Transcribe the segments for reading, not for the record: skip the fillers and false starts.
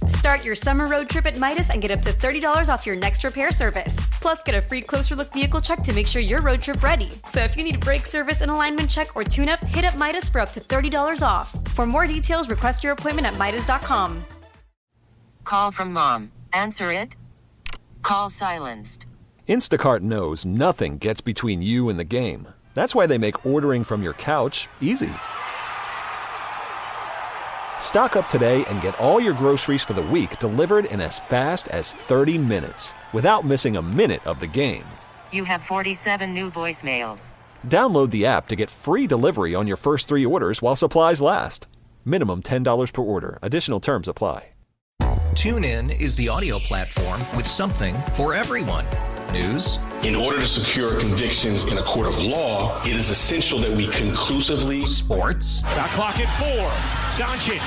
Start your summer road trip at Midas and get up to $30 off your next repair service. Plus, get a free closer look vehicle check to make sure your road trip ready. So if you need a brake service, an alignment check, or tune-up, hit up Midas for up to $30 off. For more details, request your appointment at Midas.com. Call from mom. Answer it. Call silenced. Instacart knows nothing gets between you and the game. That's why they make ordering from your couch easy. Stock up today and get all your groceries for the week delivered in as fast as 30 minutes without missing a minute of the game. You have 47 new voicemails. Download the app to get free delivery on your first 3 orders while supplies last. Minimum $10 per order. Additional terms apply. TuneIn is the audio platform with something for everyone. News. In order to secure convictions in a court of law, it is essential that we conclusively. Sports. Got clock at 4. Doncic.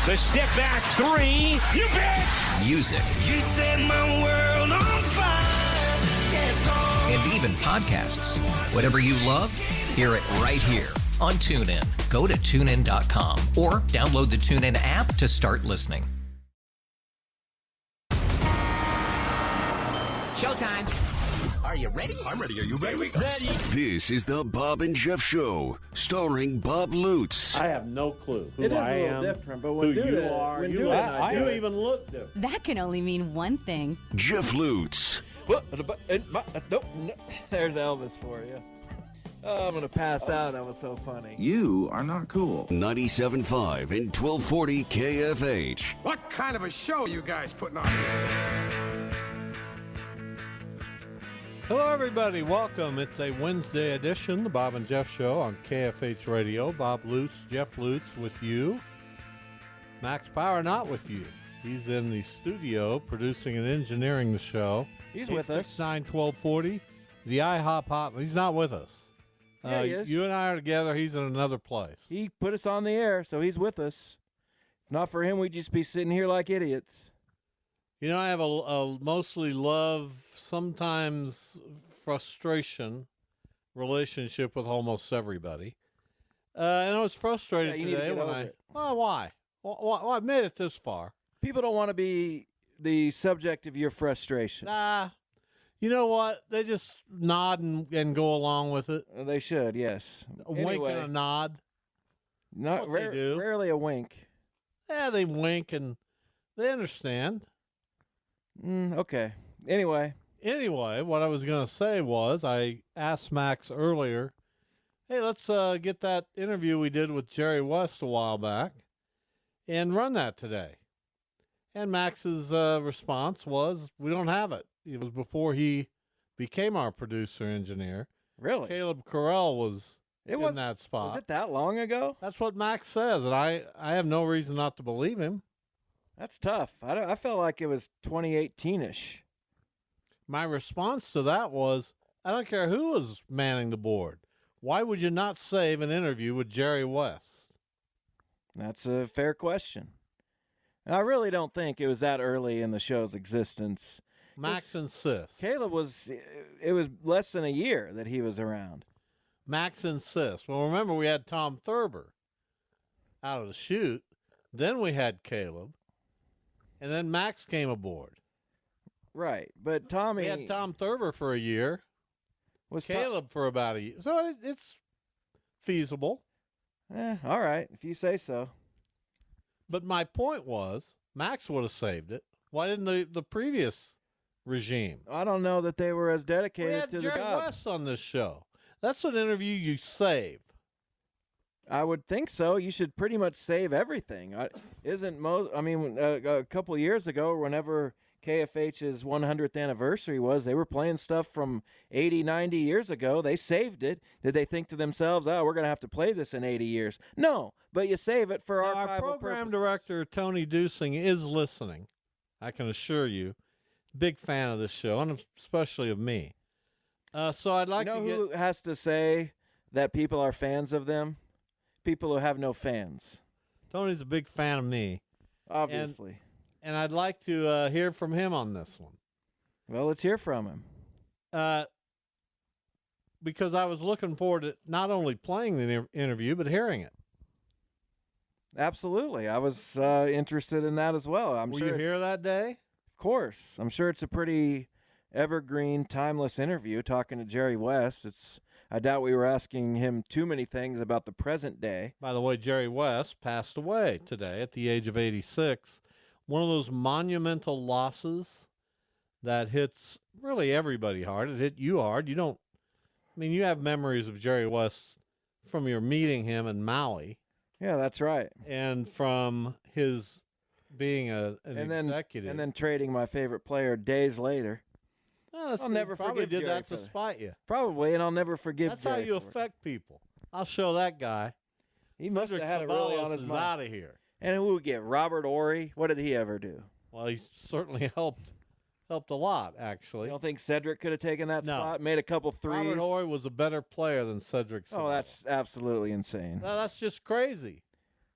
The step back 3. You bet. Music. You set my world on fire. Yes, and even podcasts. Whatever you love, hear it right here on TuneIn. Go to TuneIn.com or download the TuneIn app to start listening. Showtime. Are you ready? I'm ready. Are you ready? Ready. This is the Bob and Jeff Show, starring Bob Lutz. I have no clue who it is I a little am, different, but when who you are. You even look different. That can only mean one thing. Jeff Lutz. There's Elvis for you. Oh, I'm going to pass out. That was so funny. You are not cool. 97.5 and 1240 KFH. What kind of a show are you guys putting on here? Hello, everybody. Welcome. It's a Wednesday edition, the Bob and Jeff Show on KFH Radio. Bob Lutz, Jeff Lutz with you. Max Power not with you. He's in the studio producing and engineering the show. He's with us. 869-1240. The IHOP hotline. He's not with us. Yeah, he is. You and I are together. He's in another place. He put us on the air, so he's with us. If not for him, we'd just be sitting here like idiots. You know, I have a mostly love, sometimes frustration relationship with almost everybody. And I was frustrated today when I. Well, why? Well, I made it this far. People don't want to be the subject of your frustration. Nah. You know what? They just nod and go along with it. They should, yes. A wink and a nod. Not rarely a wink. Yeah, they wink and they understand. Okay. Anyway, what I was going to say was I asked Max earlier, hey, let's get that interview we did with Jerry West a while back and run that today. And Max's response was, we don't have it. It was before he became our producer-engineer. Really? Caleb Carell was in that spot. Was it that long ago? That's what Max says, and I have no reason not to believe him. That's tough. I felt like it was 2018-ish. My response to that was, I don't care who was manning the board. Why would you not save an interview with Jerry West? That's a fair question. And I really don't think it was that early in the show's existence. Max insists. Caleb it was less than a year that he was around. Max insists. Well, remember, we had Tom Thurber out of the chute. Then we had Caleb. And then Max came aboard. Right, but Tommy... We had Tom Thurber for a year. Was Caleb for about a year. So it's feasible. All right, if you say so. But my point was, Max would have saved it. Why didn't the previous regime? I don't know that they were as dedicated to the job. We had Jerry West on this show. That's an interview you save. I would think so. You should pretty much save everything. A couple of years ago, whenever KFH's 100th anniversary was, they were playing stuff from 80, 90 years ago. They saved it. Did they think to themselves, we're going to have to play this in 80 years? No, but you save it for archival Our program purposes. director, Tony Dusing, is listening. I can assure you. Big fan of this show, and especially of me. So I'd like to who has to say that people are fans of them? People who have no fans. Tony's a big fan of me. Obviously. And I'd like to hear from him on this one. Well, let's hear from him. Because I was looking forward to not only playing the interview, but hearing it. Absolutely. I was interested in that as well. Were you here that day? Of course. I'm sure it's a pretty evergreen, timeless interview talking to Jerry West. I doubt we were asking him too many things about the present day. By the way, Jerry West passed away today at the age of 86. One of those monumental losses that hits really everybody hard. It hit you hard. You have memories of Jerry West from your meeting him in Maui. Yeah, that's right. And from his being an executive. And then trading my favorite player days later. I'll never probably forgive did Jerry that to spite you. Probably, and I'll never forgive That's Jerry how you for it. affect people. I'll show that guy. He must have had it really on his mind. Out of here. And who would get Robert Ory? What did he ever do? Well, he certainly helped a lot, actually. You don't think Cedric could have taken that No. spot? Made a couple threes? Robert Ory was a better player than Cedric Samoa. Oh, that's absolutely insane. No, that's just crazy.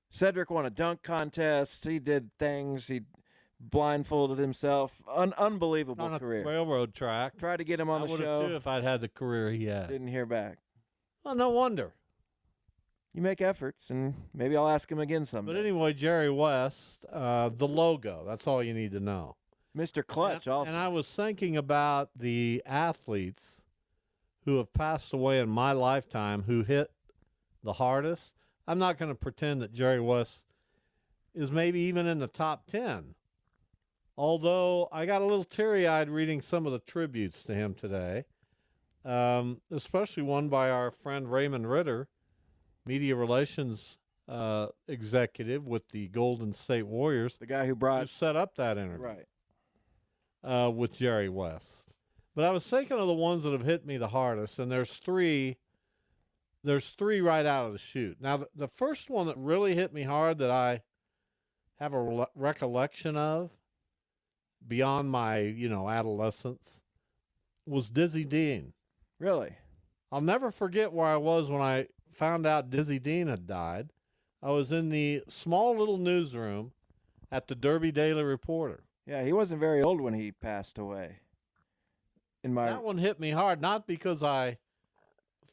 Cedric won a dunk contest. He did things. He blindfolded himself. Unbelievable On a career. railroad track. Tried to get him on I the would show. have too if I'd had the career he had. Didn't hear back. Well, no wonder. You make efforts, and maybe I'll ask him again someday. But anyway, Jerry West, the logo, that's all you need to know. Mr. Clutch also. And I was thinking about the athletes who have passed away in my lifetime who hit the hardest. I'm not going to pretend that Jerry West is maybe even in the top 10. Although I got a little teary-eyed reading some of the tributes to him today, especially one by our friend Raymond Ritter, media relations executive with the Golden State Warriors. The guy who set up that interview. Right. With Jerry West. But I was thinking of the ones that have hit me the hardest, and there's three right out of the chute. Now, the first one that really hit me hard that I have a recollection of beyond my, adolescence was Dizzy Dean. Really? I'll never forget where I was when I found out Dizzy Dean had died. I was in the small little newsroom at the Derby Daily Reporter. Yeah, he wasn't very old when he passed away. That one hit me hard, not because I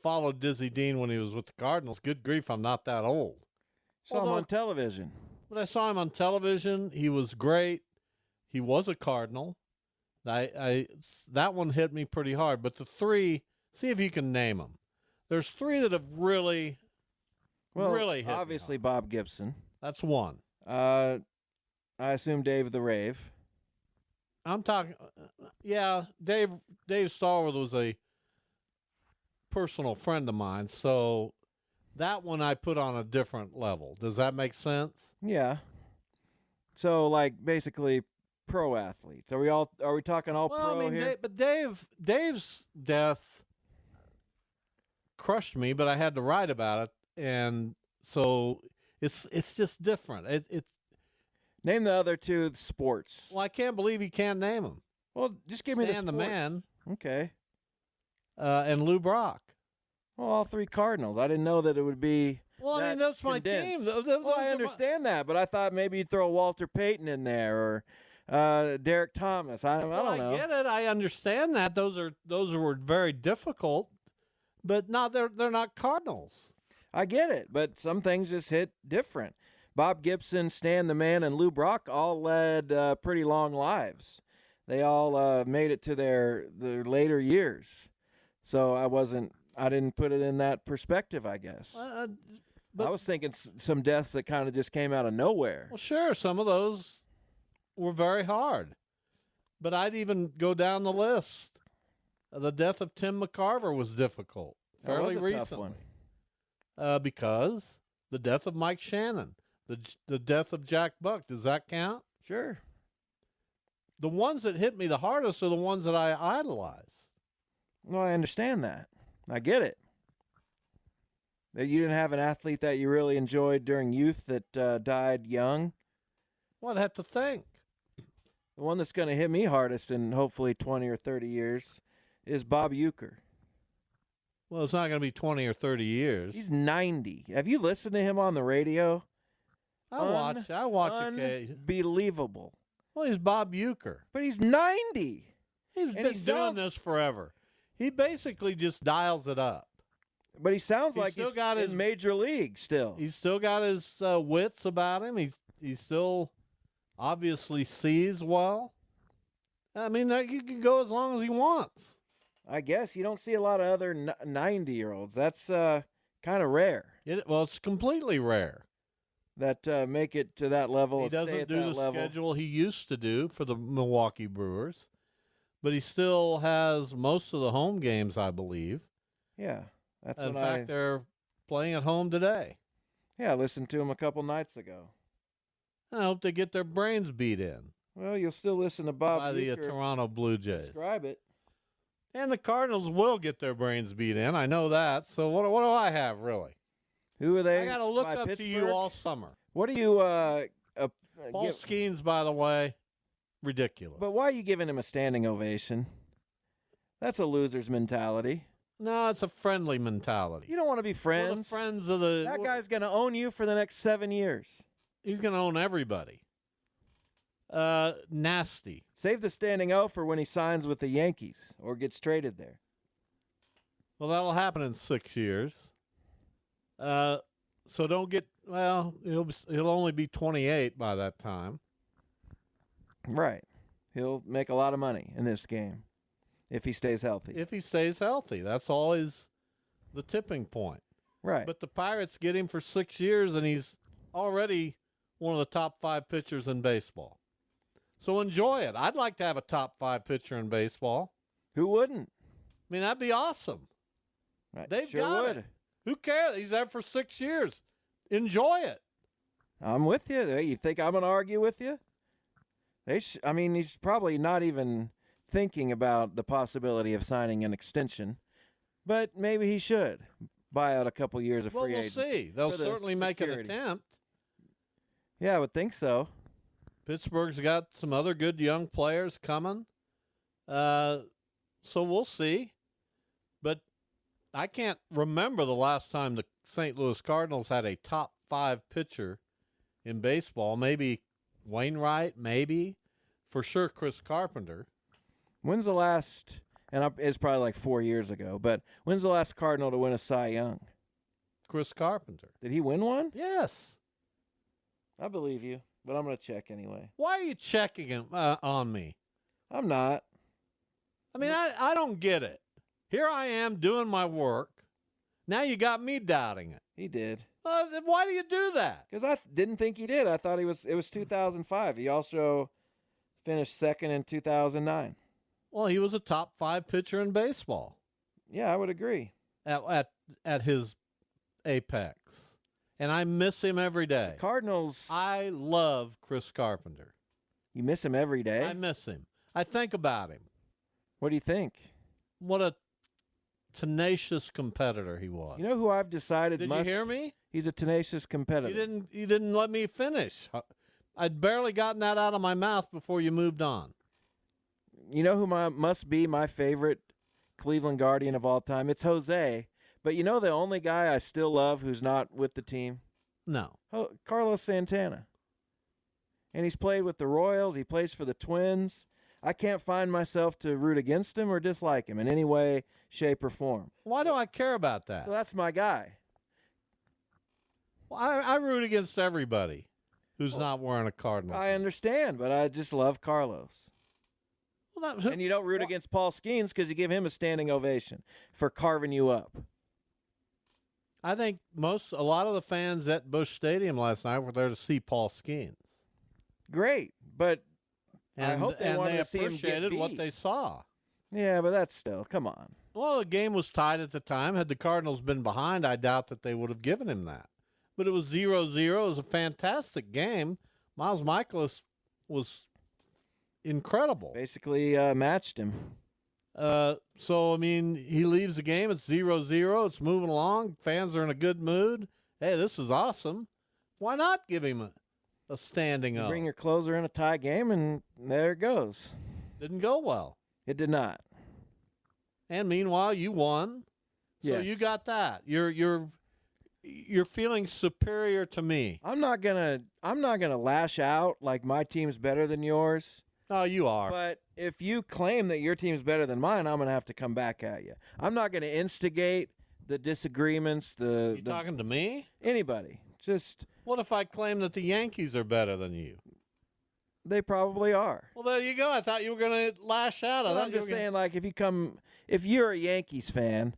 followed Dizzy Dean when he was with the Cardinals. Good grief, I'm not that old. Saw him on television. But I saw him on television. He was great. He was a Cardinal. That one hit me pretty hard. But the three, see if you can name them. There's three that have really hit obviously me hard. Bob Gibson. That's one. I assume Dave the Rave. I'm talking, Dave Stallworth was a personal friend of mine, so that one I put on a different level. Does that make sense? Yeah. So, basically pro athletes. Are we talking all pro here? But Dave's death crushed me, but I had to write about it, and so it's just different. It's Name the other two sports. Well, I can't believe he can't name them. Well, just give me the Stan sports. the Man. Okay. And Lou Brock. Well, all three Cardinals. I didn't know that it would be. Well, I mean, that's my team. Well, I understand that, but I thought maybe you'd throw Walter Payton in there or Derek Thomas. I don't know. I get it. I understand that. Those were very difficult, but they're not Cardinals. I get it, but some things just hit different. Bob Gibson, Stan the Man, and Lou Brock all led pretty long lives. They all made it to their later years. So I didn't put it in that perspective, I guess. I was thinking some deaths that kind of just came out of nowhere. Well, sure, some of those were very hard. But I'd even go down the list. The death of Tim McCarver was difficult, fairly recently. Tough one. Because the death of Mike Shannon. The death of Jack Buck, does that count? Sure. The ones that hit me the hardest are the ones that I idolize. Well, I understand that. I get it. That you didn't have an athlete that you really enjoyed during youth that died young? Well, I'd have to think. The one that's going to hit me hardest in hopefully 20 or 30 years is Bob Uecker. Well, it's not going to be 20 or 30 years. He's 90. Have you listened to him on the radio? I watch occasionally. Unbelievable. Well, he's Bob Uecker. But he's 90. He's been doing this forever. He basically just dials it up. But he sounds He's like still he's got in his- major league still. He's still got his wits about him. He still obviously sees well. I mean, he can go as long as he wants. I guess you don't see a lot of other 90-year-olds. That's kind of rare. Well, it's completely rare. That make it to that level. He and stay doesn't at do that the level. schedule he used to do for the Milwaukee Brewers, but he still has most of the home games, I believe. Yeah, that's In what fact, they're playing at home today. Yeah, I listened to him a couple nights ago. I hope they get their brains beat in Well, you'll still listen to Bob by the Uecker Toronto Blue Jays. describe it. And the Cardinals will get their brains beat in. I know that. So what do I have, really? Who are they? I got to look by up Pittsburgh? to you all summer. What do you Paul Skeens, by the way, ridiculous. But why are you giving him a standing ovation? That's a loser's mentality. No, it's a friendly mentality. You don't want to be friends. We're the friends of the. That guy's going to own you for the next 7 years. He's going to own everybody. Nasty. Save the standing O for when he signs with the Yankees or gets traded there. Well, that'll happen in 6 years. So don't get. Well, he'll only be 28 by that time. Right. He'll make a lot of money in this game if he stays healthy. If he stays healthy, that's always the tipping point. Right. But the Pirates get him for 6 years, and he's already one of the top 5 pitchers in baseball. So enjoy it. I'd like to have a top 5 pitcher in baseball. Who wouldn't? I mean, that'd be awesome. Right. They've sure got would. it. Who cares? He's there for 6 years. Enjoy it. I'm with you. You think I'm going to argue with you? I mean, he's probably not even thinking about the possibility of signing an extension, but maybe he should buy out a couple years of free agency. We'll see. They'll for the certainly make an security. attempt. Yeah, I would think so. Pittsburgh's got some other good young players coming. So we'll see. But I can't remember the last time the St. Louis Cardinals had a top 5 pitcher in baseball. Maybe Wainwright, maybe. For sure, Chris Carpenter. When's the last, and it's probably like 4 years ago, but when's the last Cardinal to win a Cy Young? Chris Carpenter. Did he win one? Yes. I believe you, but I'm going to check anyway. Why are you checking him on me? I'm not. I mean, I don't get it. Here I am doing my work. Now you got me doubting it. He did. Why do you do that? Because I didn't think he did. I thought it was 2005. He also finished second in 2009. Well, he was a top 5 pitcher in baseball. Yeah, I would agree. At his apex. And I miss him every day. The Cardinals. I love Chris Carpenter. You miss him every day? I miss him. I think about him. What do you think? What a tenacious competitor he was. You know who I've decided Did must... you hear me? He's a tenacious competitor. You didn't let me finish. I'd barely gotten that out of my mouth before you moved on. You know who must be my favorite Cleveland Guardian of all time? It's Jose. But you know the only guy I still love who's not with the team? No. Carlos Santana. And he's played with the Royals. He plays for the Twins. I can't find myself to root against him or dislike him in any way, shape, or form. Why do I care about that? So that's my guy. Well, I root against everybody who's not wearing a Cardinals. I understand, but I just love Carlos. Well, and you don't root against Paul Skeens because you give him a standing ovation for carving you up. I think a lot of the fans at Busch Stadium last night were there to see Paul Skeens. Great, but I hope they and wanted they to see him get appreciated beat. what they saw. Yeah, but that's still, come on. Well, the game was tied at the time. Had the Cardinals been behind, I doubt that they would have given him that. But it was 0-0. It was a fantastic game. Miles Michaelis was incredible. Basically matched him. So, I mean, he leaves the game. It's 0-0. It's moving along. Fans are in a good mood. Hey, this is awesome. Why not give him a standing up? Bring your closer in a tie game, and there it goes. Didn't go well. It did not. And meanwhile, you won. So Yes. you got that. You're feeling superior to me. I'm not gonna lash out like my team's better than yours. Oh, you are. But if you claim that your team's better than mine, I'm gonna have to come back at you. I'm not gonna instigate the disagreements, You talking to me? anybody. Just What if I claim that the Yankees are better than you? they probably are. Well, there you go. I thought you were going to lash out. I But thought I'm you just were saying, like, if you're a Yankees fan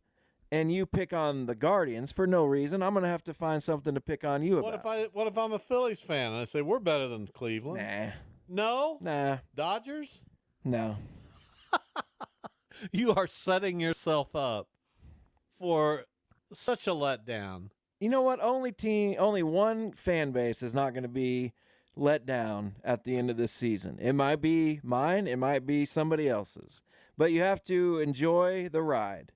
and you pick on the Guardians for no reason, I'm going to have to find something to pick on you What about. if I'm a Phillies fan and I say we're better than Cleveland? Nah. No? Nah. Dodgers? No. You are setting yourself up for such a letdown. You know what? Only one fan base is not going to be let down at the end of this season. It might be mine, it might be somebody else's. But you have to enjoy the ride.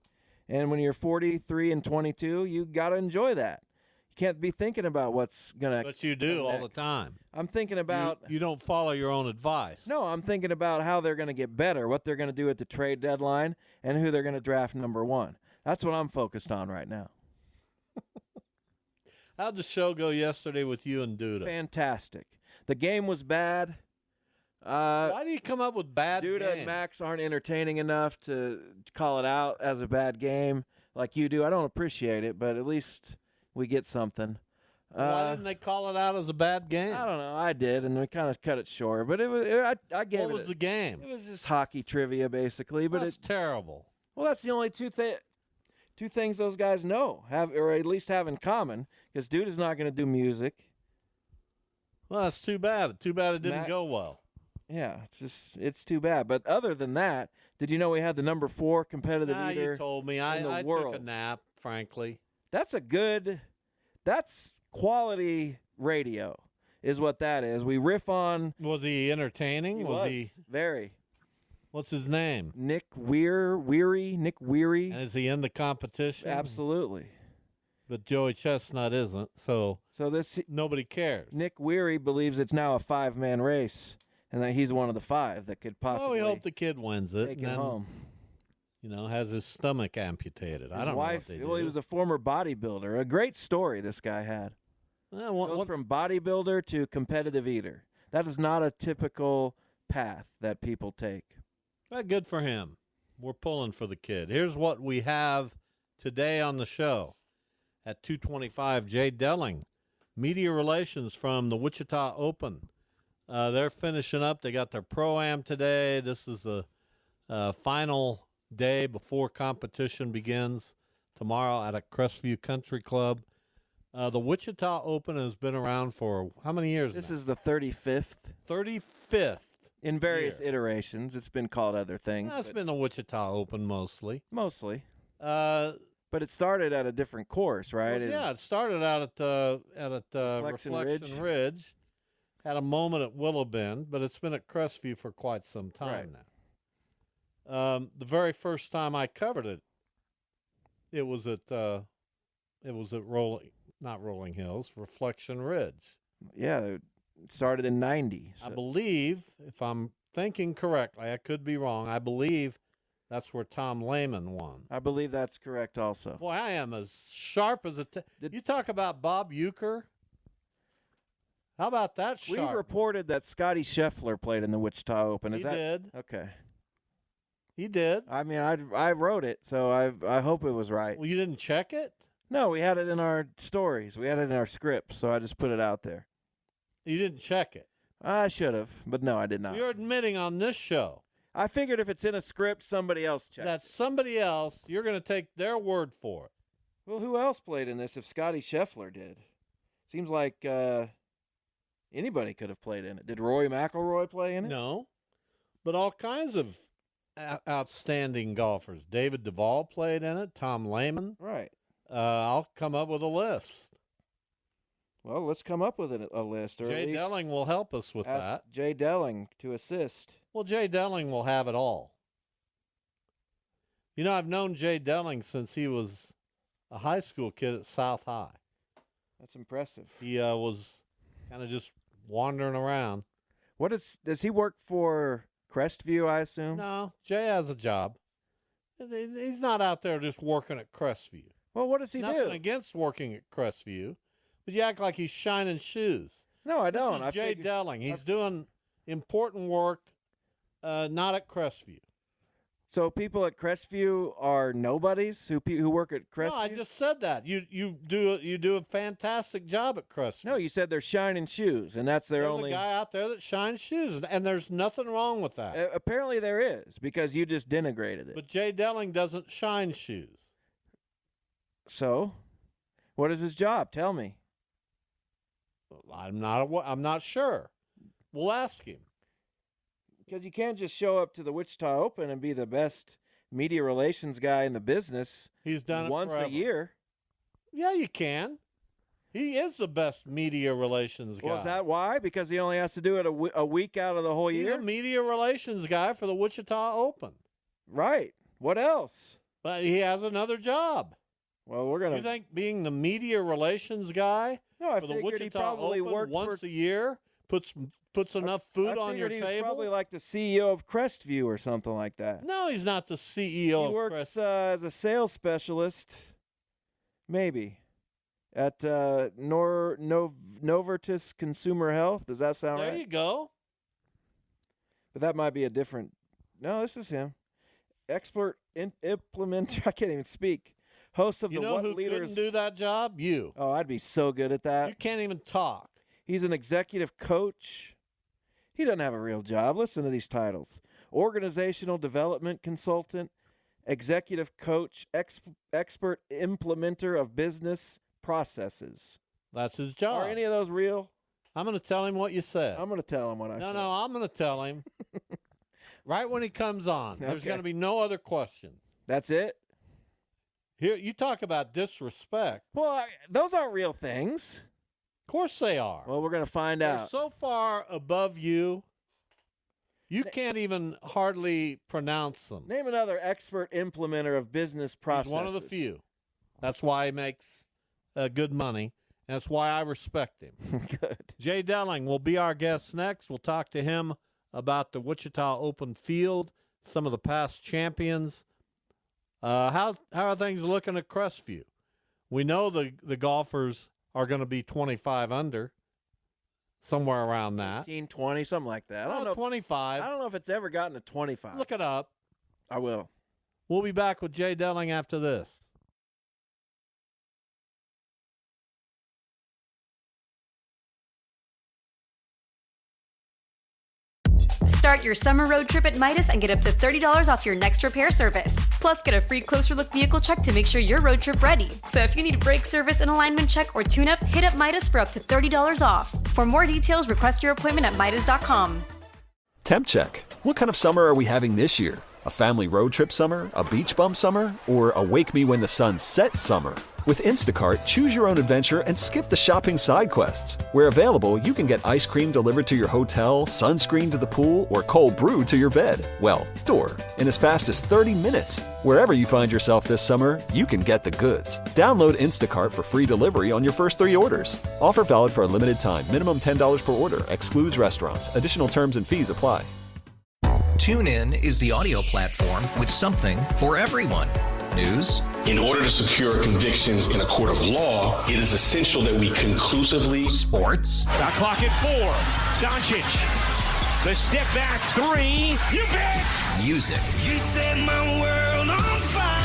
And when you're 43 and 22, you got to enjoy that. You can't be thinking about what's going to But you do all the time. I'm thinking about You don't follow your own advice. No, I'm thinking about how they're going to get better, what they're going to do at the trade deadline, and who they're going to draft number 1. That's what I'm focused on right now. How'd the show go yesterday with you and Duda? Fantastic. The game was bad. Why do you come up with bad Duda games? and Max aren't entertaining enough to call it out as a bad game like you do. I don't appreciate it, but at least we get something. Why didn't they call it out as a bad game? I don't know. I did, and we kind of cut it short. But I gave it. What was the game? It was just hockey trivia, basically. But That's terrible. Well, that's the only two things those guys know, or at least have in common, because Dude is not going to do music. Well, that's too bad. Too bad it didn't go well. Yeah, it's too bad. But other than that, did you know we had the number 4 competitive eater you told me. in the I world? took a nap, frankly. That's quality radio, is what that is. We riff on. Was he entertaining? Was he very? What's his name? Nick Weary. Nick Weary. And is he in the competition? Absolutely. But Joey Chestnut isn't, so nobody cares. Nick Weary believes it's now a 5-man race, and that he's one of the 5 that could possibly. Well, we hope the kid wins it. Take and it then, home. Has his stomach amputated. I don't know what they Well, he do. was a former bodybuilder. A great story this guy had. Goes from bodybuilder to competitive eater. That is not a typical path that people take. Good for him. We're pulling for the kid. Here's what we have today on the show. At 2:25, Jay Delling, media relations from the Wichita Open. They're finishing up. They got their Pro-Am today. This is the final day before competition begins tomorrow at a Crestview Country Club. The Wichita Open has been around for how many years This now? is the 35th. 35th. In various iterations. It's been called other things. That's been the Wichita Open mostly. Mostly. But it started at a different course, right? Well, it started out at Reflection Ridge. Had a moment at Willow Bend, but it's been at Crestview for quite some time now. The very first time I covered it, it was at Rolling Hills, Reflection Ridge. Yeah, it started in 90. I believe, if I'm thinking correctly, I could be wrong. I believe that's where Tom Lehman won. I believe that's correct also. Boy, I am as sharp as you talk about Bob Euchre. How about that We sharp? reported that Scotty Scheffler played in the Wichita Open. He did. Okay. He did. I mean, I wrote it, so I hope it was right. Well, you didn't check it? No, we had it in our stories. We had it in our scripts, so I just put it out there. You didn't check it. I should have, but no, I did not. You're admitting on this show. I figured if it's in a script, somebody else checked. That somebody else, you're going to take their word for it. Well, who else played in this if Scotty Scheffler did? Seems like anybody could have played in it. Did Rory McIlroy play in it? No, but all kinds of outstanding golfers. David Duval played in it. Tom Lehman. Right. I'll come up with a list. Well, let's come up with a list. Or Jay Delling will help us with that. Jay Delling to assist. Well, Jay Delling will have it all. You know, I've known Jay Delling since he was a high school kid at South High. That's impressive. He was kind of just wandering around. Does he work for Crestview, I assume? No, Jay has a job. He's not out there just working at Crestview. Well, what does he Nothing do? against working at Crestview, but you act like he's shining shoes. No, I don't. This is Jay Delling. He's doing important work, not at Crestview. So people at Crestview are nobodies who work at Crestview? No, I just said that. You do a fantastic job at Crestview. No, you said they're shining shoes, and that's their There's only a guy out there that shines shoes, and there's nothing wrong with that. Apparently there is, because you just denigrated it. But Jay Delling doesn't shine shoes. So, what is his job? Tell me. I'm not sure. We'll ask him. Because you can't just show up to the Wichita Open and be the best media relations guy in the business. He's done it once forever. a year. Yeah, you can. He is the best media relations guy. Well, is that why? Because he only has to do it a week out of the whole He's year? a media relations guy for the Wichita Open. Right. What else? But he has another job. Well, we're gonna. You think being the media relations guy I for the figured he Wichita probably Open worked once for- a year puts enough food on your he was table? probably like the CEO of Crestview or something like that. No, he's not the CEO He of works as a sales specialist, maybe, at Novartis Consumer Health. Does that sound right? There you go. But that might be a different. No, this is him. Expert implementer. I can't even speak. Host of You the know What who Leaders. couldn't do that job? You. Oh, I'd be so good at that. You can't even talk. He's an executive coach. He doesn't have a real job. Listen to these titles: organizational development consultant, executive coach, expert implementer of business processes. That's his job. Are any of those real? I'm going to tell him what you said. I'm going to tell him what I said. No, I'm going to tell him. Right when he comes on. There's Okay. going to be no other questions. That's it? Here, you talk about disrespect. Well, those aren't real things. Of course they are. Well, we're going to find They're out. so far above you, you can't even hardly pronounce them. Name another expert implementer of business processes. He's one of the few. That's why he makes good money. And that's why I respect him. Good. Jay Delling will be our guest next. We'll talk to him about the Wichita Open field, some of the past champions. How are things looking at Crestview? We know the golfers are going to be 25 under, somewhere around that. 18, 20, something like that. I don't know. 25. I don't know if it's ever gotten to 25. Look it up. I will. We'll be back with Jay Delling after this. Start your summer road trip at Midas and get up to $30 off your next repair service. Plus, get a free closer look vehicle check to make sure you're road trip ready. So if you need a brake service, an alignment check, or tune-up, hit up Midas for up to $30 off. For more details, request your appointment at Midas.com. Temp check. What kind of summer are we having this year? A family road trip summer? A beach bum summer? Or a wake me when the sun sets summer? With Instacart, choose your own adventure and skip the shopping side quests. Where available, you can get ice cream delivered to your hotel, sunscreen to the pool, or cold brew to your bed. Well, door. In as fast as 30 minutes. Wherever you find yourself this summer, you can get the goods. Download Instacart for free delivery on your first 3 orders. Offer valid for a limited time. Minimum $10 per order. Excludes restaurants. Additional terms and fees apply. TuneIn is the audio platform with something for everyone. News. In order to secure convictions in a court of law, it is essential that we conclusively. Sports. Shot clock at 4. Doncic. The step back 3. You bet. Music. You set my world on fire.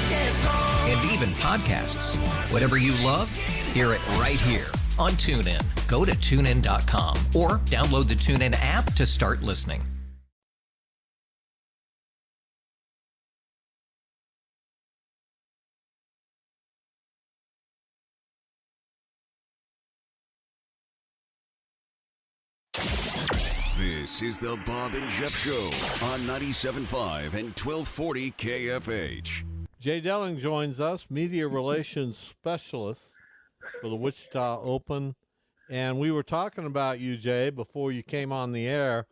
Yes, and even podcasts. Whatever you love, hear it right here on TuneIn. Go to TuneIn.com or download the TuneIn app to start listening. This is the Bob and Jeff Show on 97.5 and 1240 KFH. Jay Delling joins us, media relations specialist for the Wichita Open. And we were talking about you, Jay, before you came on the air.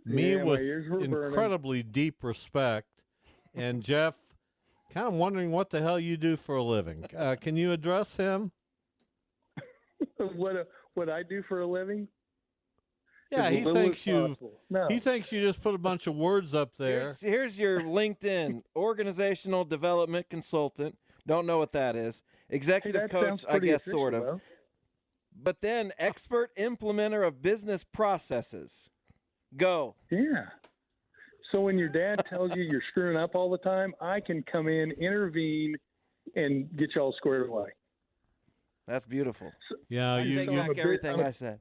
Me with incredibly deep respect. And Jeff, kind of wondering what the hell you do for a living. Can you address him? What I do for a living? Yeah, he thinks you just put a bunch of words up there. Here's your LinkedIn, organizational development consultant. Don't know what that is. Executive coach, I guess, sort of. Though. But then expert implementer of business processes. Go. Yeah. So when your dad tells you you're screwing up all the time, I can come in, intervene, and get you all squared away. That's beautiful. Yeah, I take back everything I said.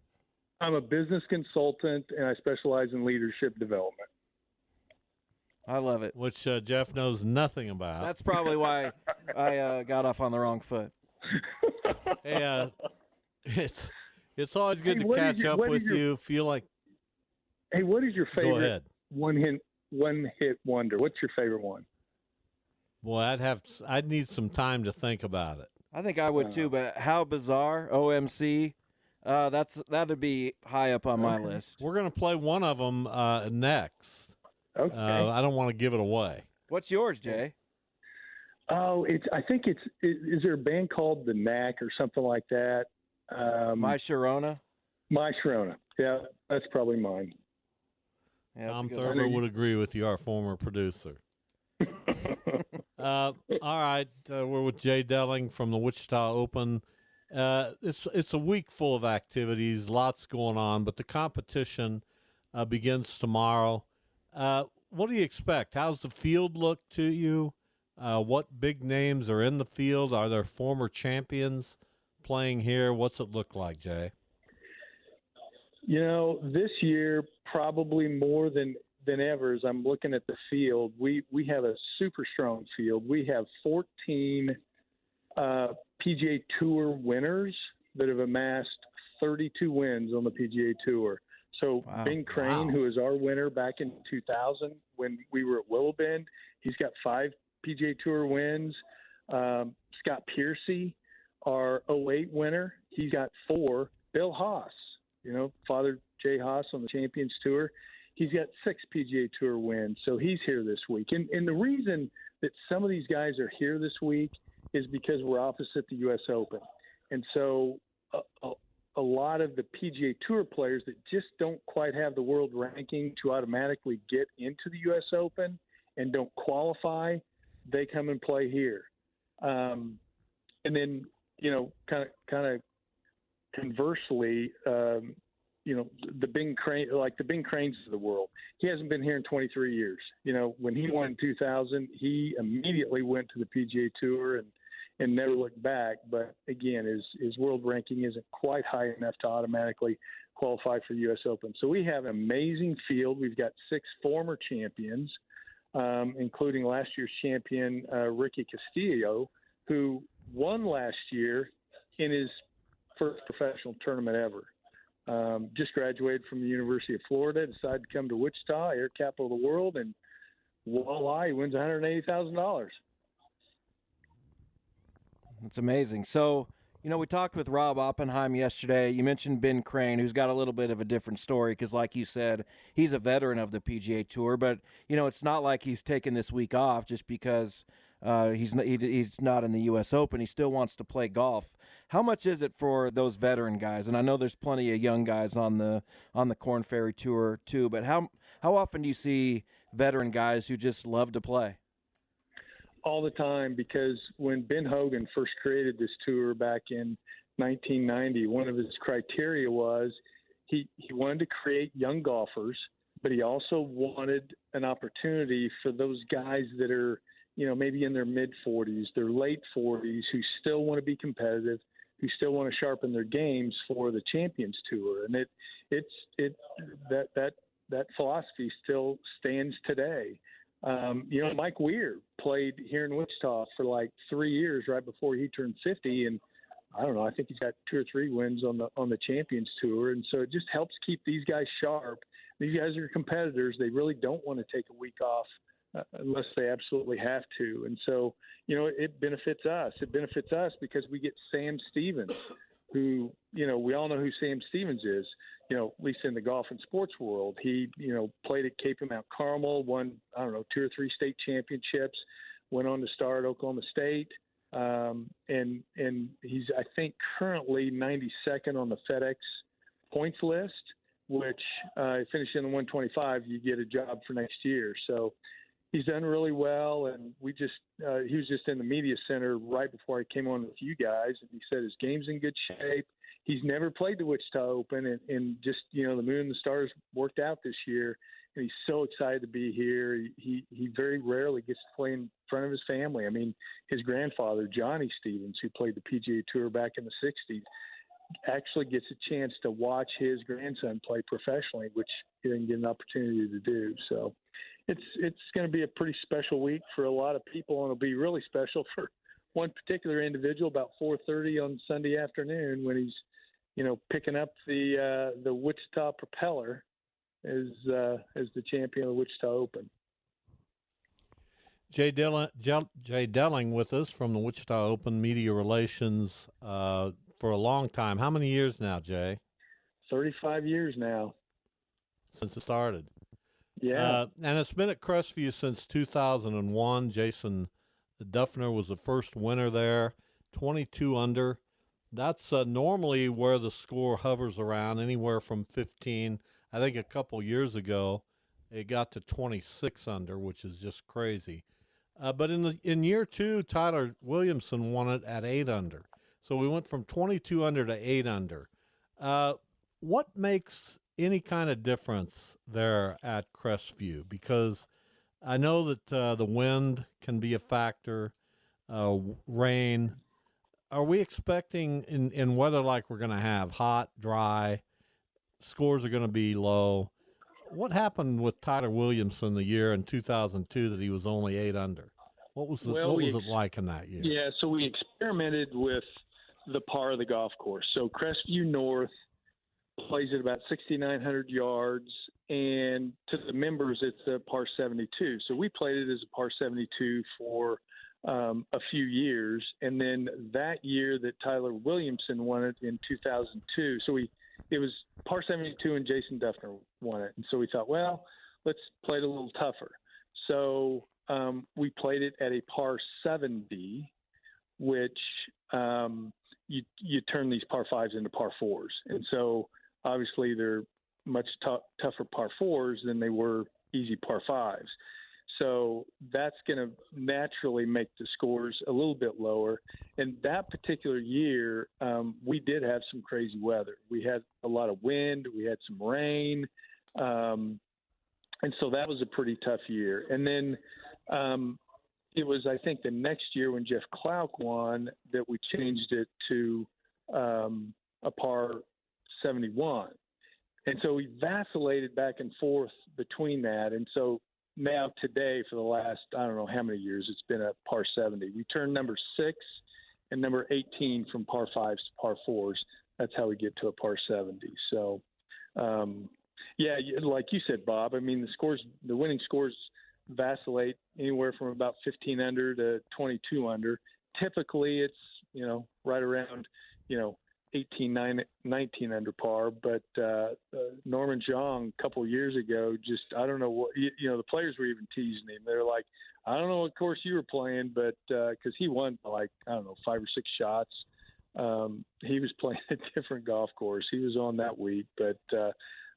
I'm a business consultant, and I specialize in leadership development. I love it. Which Jeff knows nothing about. That's probably why I got off on the wrong foot. Hey, it's always good to catch up with you. Feel like. Hey, what is your Go favorite ahead. one hit wonder? What's your favorite one? Boy, I'd need some time to think about it. I think I would too, but How Bizarre, OMC, that'd be high up on my list. We're gonna play one of them next. Okay. I don't want to give it away. What's yours, Jay? Oh, I think is there a band called The Knack or something like that? My Sharona. My Sharona. Yeah, that's probably mine. Yeah, Tom Thurber would agree with you, our former producer. All right, we're with Jay Delling from the Wichita Open. It's a week full of activities, lots going on, but the competition begins tomorrow. What do you expect? How's the field look to you? What big names are in the field? Are there former champions playing here? What's it look like, Jay? You know, this year probably more than ever, as I'm looking at the field, we have a super strong field. We have 14 PGA Tour winners that have amassed 32 wins on the PGA Tour. So Ben Crane, who is our winner back in 2000 when we were at Willow Bend, he's got 5 PGA Tour wins. Scott Piercy, our 08 winner, he's got 4. Bill Haas, Father Jay Haas on the Champions Tour, he's got 6 PGA Tour wins. So he's here this week. And the reason that some of these guys are here this week is because we're opposite the U.S. Open. And so a lot of the PGA Tour players that just don't quite have the world ranking to automatically get into the U.S. Open and don't qualify, they come and play here. And then, kind of conversely, the Bing Crane, like the Bing Cranes of the world, he hasn't been here in 23 years. When he won in 2000, he immediately went to the PGA Tour and never looked back. But again, his world ranking isn't quite high enough to automatically qualify for the U.S. Open. So we have an amazing field. We've got 6 former champions, including last year's champion, Ricky Castillo, who won last year in his first professional tournament ever. Just graduated from the University of Florida, decided to come to Wichita, air capital of the world, and voila, he wins $180,000. It's amazing. So, we talked with Rob Oppenheim yesterday. You mentioned Ben Crane, who's got a little bit of a different story because, like you said, he's a veteran of the PGA Tour. But, it's not like he's taken this week off just because he's not in the U.S. Open. He still wants to play golf. How much is it for those veteran guys? And I know there's plenty of young guys on the Korn Ferry Tour too. But how often do you see veteran guys who just love to play? All the time, because when Ben Hogan first created this tour back in 1990, one of his criteria was he wanted to create young golfers, but he also wanted an opportunity for those guys that are, maybe in their mid-40s, their late 40s, who still want to be competitive, who still want to sharpen their games for the Champions Tour. And that philosophy still stands today. Mike Weir played here in Wichita for like 3 years right before he turned 50, and I don't know, I think he's got 2 or 3 wins on the Champions Tour, and so it just helps keep these guys sharp. These guys are competitors. They really don't want to take a week off unless they absolutely have to, and so it benefits us. It benefits us because we get Sam Stevens, who we all know who Sam Stevens is. At least in the golf and sports world, he, played at Cape and Mount Carmel, won, 2 or 3 state championships, went on to start at Oklahoma State. And he's, I think, currently 92nd on the FedEx points list, which finishing in the 125, you get a job for next year. So he's done really well. And he was just in the media center right before I came on with you guys. And he said his game's in good shape. he's never played the Wichita Open, and just, the moon and the stars worked out this year, and he's so excited to be here. He very rarely gets to play in front of his family. I mean, his grandfather, Johnny Stevens, who played the PGA Tour back in the 60s, actually gets a chance to watch his grandson play professionally, which he didn't get an opportunity to do. So it's going to be a pretty special week for a lot of people, and it'll be really special for one particular individual about 4:30 on Sunday afternoon when he's, picking up the Wichita Propeller as the champion of the Wichita Open. Jay Delling with us from the Wichita Open Media Relations for a long time. How many years now, Jay? 35 years now. Since it started. Yeah. And it's been at Crestview since 2001. Jason Duffner was the first winner there, 22 under. That's normally where the score hovers around, anywhere from 15. I think a couple years ago it got to 26 under, which is just crazy. But in year two, Tyler Williamson won it at 8 under. So we went from 22 under to 8 under. What makes any kind of difference there at Crestview? Because I know that the wind can be a factor, rain. Are we expecting in weather like we're going to have, hot, dry, scores are going to be low? What happened with Tyler Williamson the year in 2002 that he was only 8 under? What was it like in that year? Yeah, so we experimented with the par of the golf course. So Crestview North plays at about 6,900 yards, and to the members, it's a par 72. So we played it as a par 72 for a few years, and then that year that Tyler Williamson won it in 2002. So it was par 72 and Jason Duffner won it, and so we thought, well, let's play it a little tougher. So we played it at a par 70, which you turn these par 5s into par 4s, and so obviously they're much tougher par 4s than they were easy par 5s. So that's going to naturally make the scores a little bit lower. And that particular year, we did have some crazy weather. We had a lot of wind. We had some rain. And so that was a pretty tough year. And then it was, I think, the next year when Jeff Clark won that we changed it to a par 71. And so we vacillated back and forth between that. And so now today, for the last, I don't know how many years, it's been a par 70. We turned number 6 and number 18 from par 5s to par 4s. That's how we get to a par 70. So, yeah, like you said, Bob, I mean, the winning scores vacillate anywhere from about 15 under to 22 under. Typically, it's, right around, 18, 19 under par, but Norman Zhang a couple of years ago, just, I don't know what, the players were even teasing him. They're like, I don't know what course you were playing, but because he won like, I don't know, 5 or 6 shots. He was playing a different golf course. He was on that week, but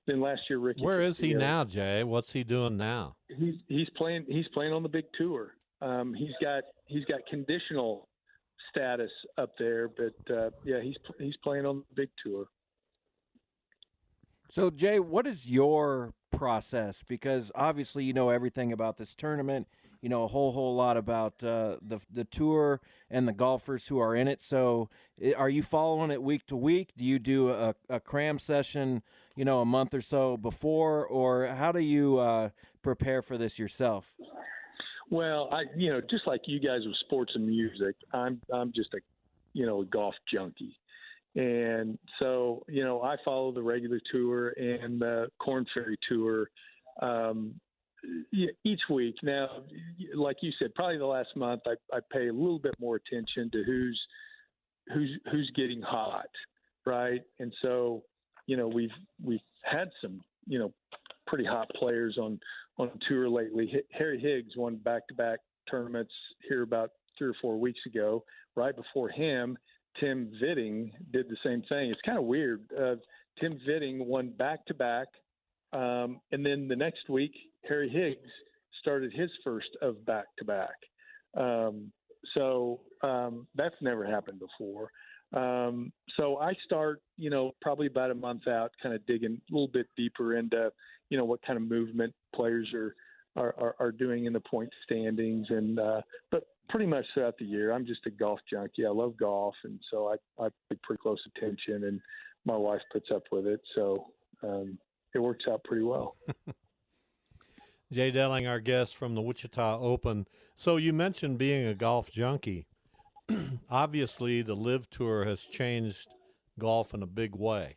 then last year, Ricky. Where is he now, Jay? What's he doing now? He's playing on the big tour. He's got conditional status up there, but yeah, he's playing on the big tour. So Jay, what is your process? Because obviously you know everything about this tournament, you know a whole lot about the tour and the golfers who are in it. So are you following it week to week? Do you do a cram session, a month or so before, or how do you prepare for this yourself? Well, just like you guys with sports and music, I'm just a golf junkie. And so, I follow the regular tour and the Korn Ferry Tour each week. Now, like you said, probably the last month I pay a little bit more attention to who's getting hot, right? And so, we've had some, pretty hot players on tour lately. Harry Higgs won back-to-back tournaments here about 3 or 4 weeks ago. Right before him, Tim Vitting did the same thing. It's kind of weird. Tim Vitting won back-to-back, and then the next week, Harry Higgs started his first of back-to-back. So that's never happened before. So I start, probably about a month out, kind of digging a little bit deeper into, what kind of movement players are doing in the point standings. And but pretty much throughout the year, I'm just a golf junkie. I love golf, and so I pay pretty close attention, and my wife puts up with it. So it works out pretty well. Jay Delling, our guest from the Wichita Open. So you mentioned being a golf junkie. Obviously, the LIV Tour has changed golf in a big way.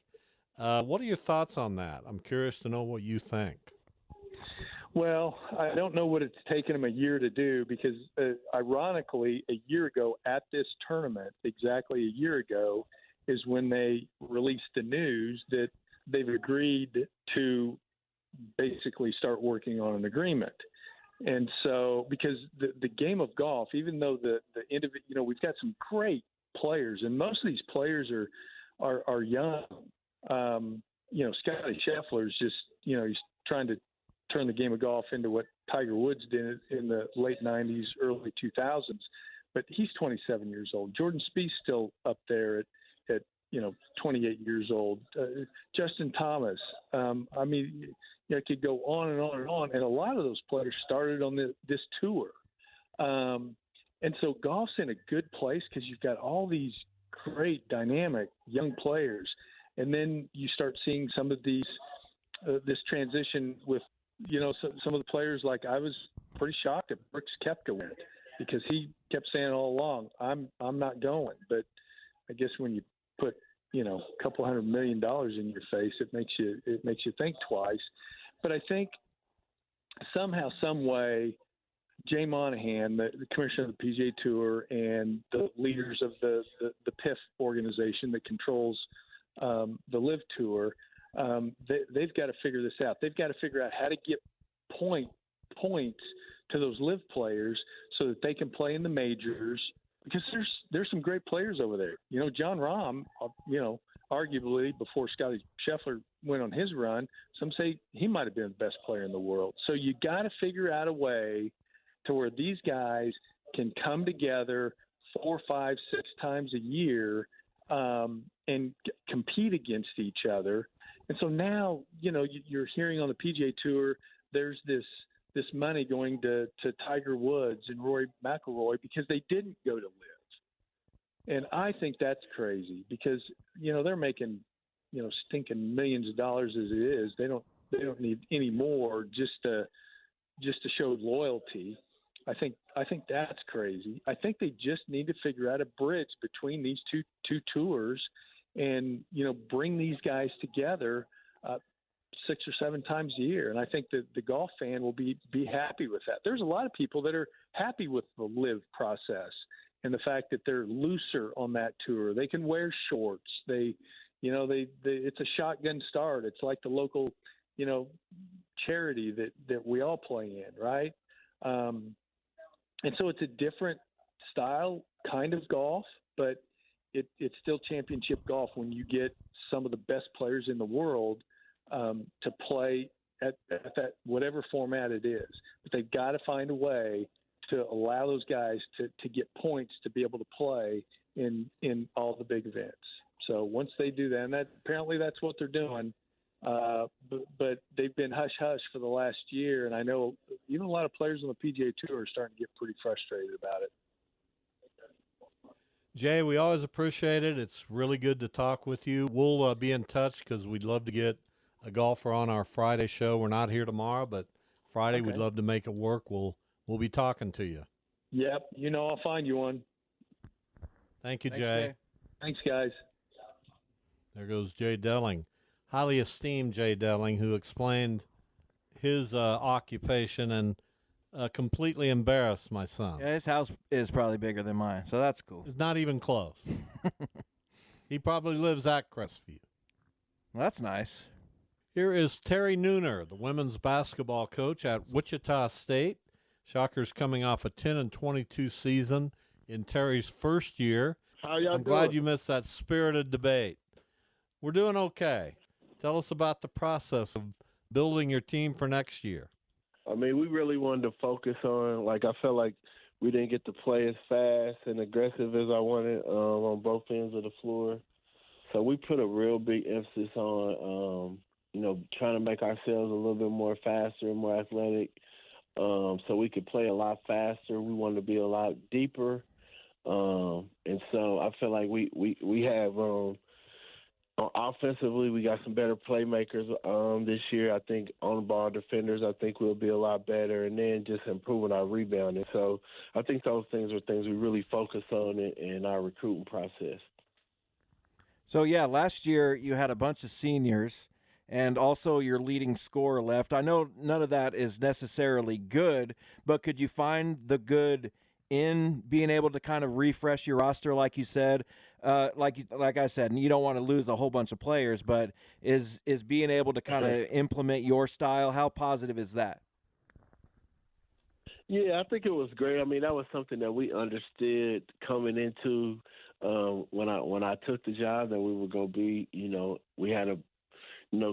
What are your thoughts on that? I'm curious to know what you think. Well, I don't know what it's taken them a year to do because, ironically, a year ago at this tournament, exactly a year ago, is when they released the news that they've agreed to basically start working on an agreement. And so, because the game of golf, even though the individual, we've got some great players, and most of these players are young. Scotty Scheffler is just, he's trying to turn the game of golf into what Tiger Woods did in the late 90s, early 2000s. But he's 27 years old. Jordan Spieth's still up there at 28 years old. Justin Thomas. I could go on and on and on. And a lot of those players started on this tour. And so golf's in a good place because you've got all these great, dynamic young players. And then you start seeing some of these, this transition with, some of the players. Like I was pretty shocked that Brooks Koepka went because he kept saying all along, I'm not going. But I guess when you put, a couple $100 million in your face, it makes you think twice. But I think somehow, some way, Jay Monahan, the commissioner of the PGA Tour, and the leaders of the PIF organization that controls the LIV Tour, they've got to figure this out. They've got to figure out how to get points to those LIV players so that they can play in the majors. Because there's some great players over there. Jon Rahm, arguably before Scotty Scheffler went on his run, some say he might have been the best player in the world. So you got to figure out a way to where these guys can come together 4, 5, 6 times a year and compete against each other. And so now, you're hearing on the PGA Tour, there's this money going to Tiger Woods and Rory McIlroy because they didn't go to LIV. And I think that's crazy because, they're making, stinking millions of dollars as it is. They don't need any more just to show loyalty. I think that's crazy. I think they just need to figure out a bridge between these two tours and, bring these guys together 6 or 7 times a year. And I think that the golf fan will be happy with that. There's a lot of people that are happy with the LIV process and the fact that they're looser on that tour. They can wear shorts. They it's a shotgun start. It's like the local, charity that we all play in. Right. And so it's a different style kind of golf, but it's still championship golf when you get some of the best players in the world to play at that whatever format it is. But they've got to find a way to allow those guys to get points to be able to play in all the big events. So once they do that, and apparently that's what they're doing, but they've been hush-hush for the last year, and I know even a lot of players on the PGA Tour are starting to get pretty frustrated about it. Jay, we always appreciate it. It's really good to talk with you. We'll be in touch because we'd love to get a golfer on our Friday show. We're not here tomorrow, but Friday we'd love to make it work. We'll be talking to you. Yep, I'll find you one. Thank you, Thanks, Jay. Jay. Thanks, guys. There goes Jay Delling, highly esteemed Jay Delling, who explained his occupation and completely embarrassed my son. Yeah, his house is probably bigger than mine, so that's cool. It's not even close. He probably lives at Crestview. Well, that's nice. Here is Terry Nooner, the women's basketball coach at Wichita State. Shockers coming off a 10-22 season in Terry's first year. How y'all I'm glad you missed that spirited debate. We're doing okay. Tell us about the process of building your team for next year. I mean, we really wanted to focus on, I felt like we didn't get to play as fast and aggressive as I wanted on both ends of the floor. So we put a real big emphasis on, trying to make ourselves a little bit more faster and more athletic, so we could play a lot faster. We wanted to be a lot deeper, and so I feel like we have offensively, we got some better playmakers this year. I think on-ball defenders, I think we'll be a lot better, and then just improving our rebounding. So I think those things are things we really focus on in our recruiting process. So, yeah, last year you had a bunch of seniors and also your leading scorer left. I know none of that is necessarily good, but could you find the good in being able to kind of refresh your roster, like you said? Like I said, and you don't want to lose a whole bunch of players, but is being able to kind of implement your style, how positive is that? Yeah, I think it was great. I mean, that was something that we understood coming into when I took the job, that we were going to be, we had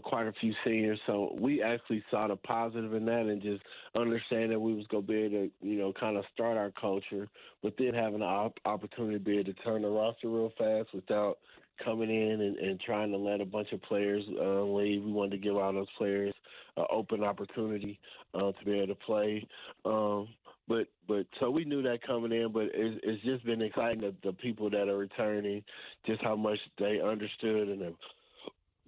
quite a few seniors. So we actually saw the positive in that and just understand that we was going to be able to, kind of start our culture, but then having an opportunity to be able to turn the roster real fast without coming in and trying to let a bunch of players leave. We wanted to give all those players an open opportunity to be able to play. But so we knew that coming in, but it's just been exciting that the people that are returning, just how much they understood and have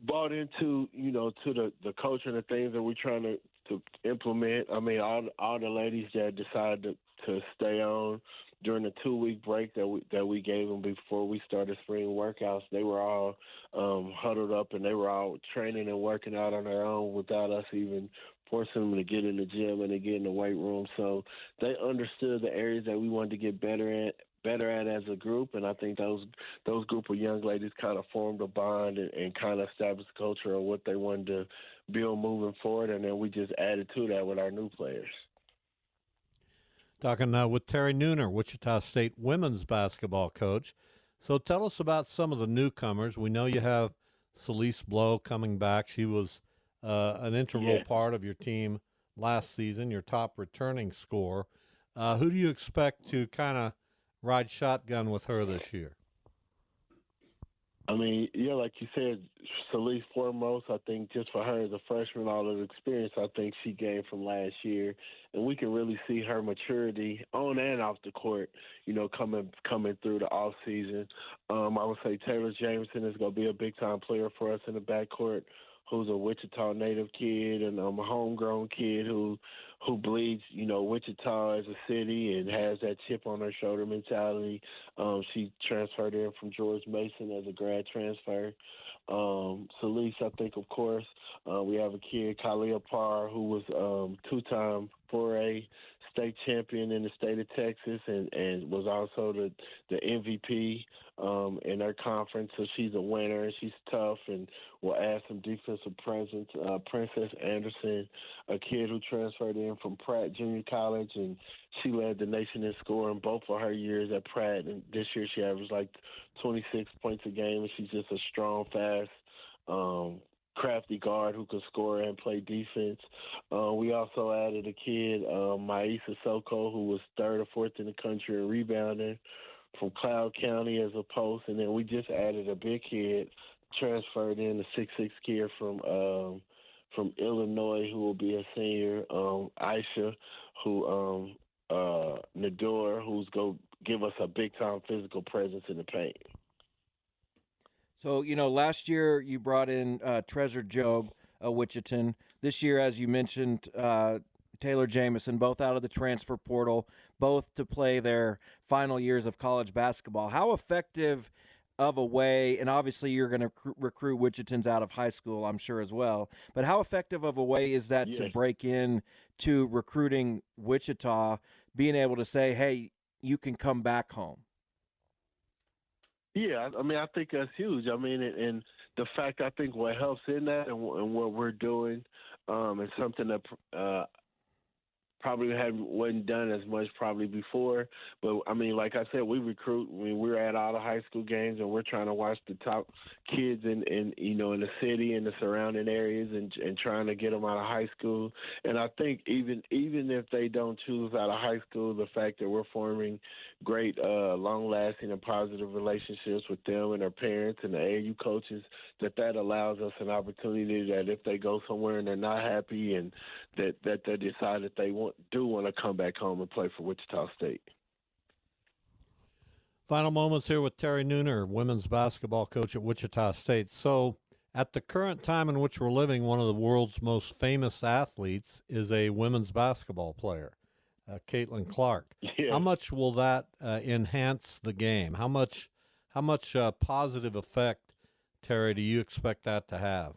bought into, to the culture and the things that we're trying to implement. I mean, all the ladies that decided to stay on during the 2-week break that we gave them before we started spring workouts, they were all huddled up and they were all training and working out on their own without us even forcing them to get in the gym and to get in the weight room. So they understood the areas that we wanted to get better at as a group, and I think those group of young ladies kind of formed a bond and kind of established the culture of what they wanted to build moving forward, and then we just added to that with our new players. Talking now with Terry Nooner, Wichita State women's basketball coach. So tell us about some of the newcomers. We know you have Celeste Blow coming back. She was an integral part of your team last season, your top returning scorer. Who do you expect to kind of ride shotgun with her this year? I mean, yeah, like you said, Celeste foremost. I think just for her as a freshman, all of the experience I think she gained from last year, and we can really see her maturity on and off the court, coming through the off season. I would say Taylor Jameson is going to be a big time player for us in the backcourt, who's a Wichita native kid and a homegrown kid who bleeds, Wichita as a city and has that chip on her shoulder mentality. She transferred in from George Mason as a grad transfer. Celeste, I think, of course. We have a kid, Kalia Parr, who was two-time 4A state champion in the state of Texas and was also the MVP in their conference. So she's a winner, and she's tough and will add some defensive presence. Princess Anderson, a kid who transferred in from Pratt Junior College, and she led the nation in scoring both of her years at Pratt. And this year she averaged like 26 points a game, and she's just a strong, fast, crafty guard who could score and play defense. We also added a kid, Maisa Soko, who was third or fourth in the country in rebounding from Cloud County as a post. And then we just added a big kid, transferred in, a 6'6" kid from Illinois who will be a senior, Aisha, who Nador, who's going to give us a big-time physical presence in the paint. So, last year you brought in Treasure Job, Wichitan. This year, as you mentioned, Taylor Jameson, both out of the transfer portal, both to play their final years of college basketball. How effective of a way, and obviously you're going to recruit Wichitans out of high school, I'm sure, as well, but how effective of a way is that to break in to recruiting Wichita, being able to say, hey, you can come back home? Yeah, I mean, I think that's huge. I mean, and the fact, I think what helps in that and what we're doing is something that probably wasn't done as much probably before. But, I mean, like I said, we recruit. I mean, we're at all the high school games, and we're trying to watch the top kids in the city and the surrounding areas and trying to get them out of high school. And I think even if they don't choose out of high school, the fact that we're forming great, long-lasting and positive relationships with them and their parents and the AAU coaches, that allows us an opportunity that if they go somewhere and they're not happy and that they decide that they do want to come back home and play for Wichita State. Final moments here with Terry Nooner, women's basketball coach at Wichita State. So at the current time in which we're living, one of the world's most famous athletes is a women's basketball player, Caitlin Clark. Yeah. How much will that enhance the game? How much positive effect, Terry, do you expect that to have?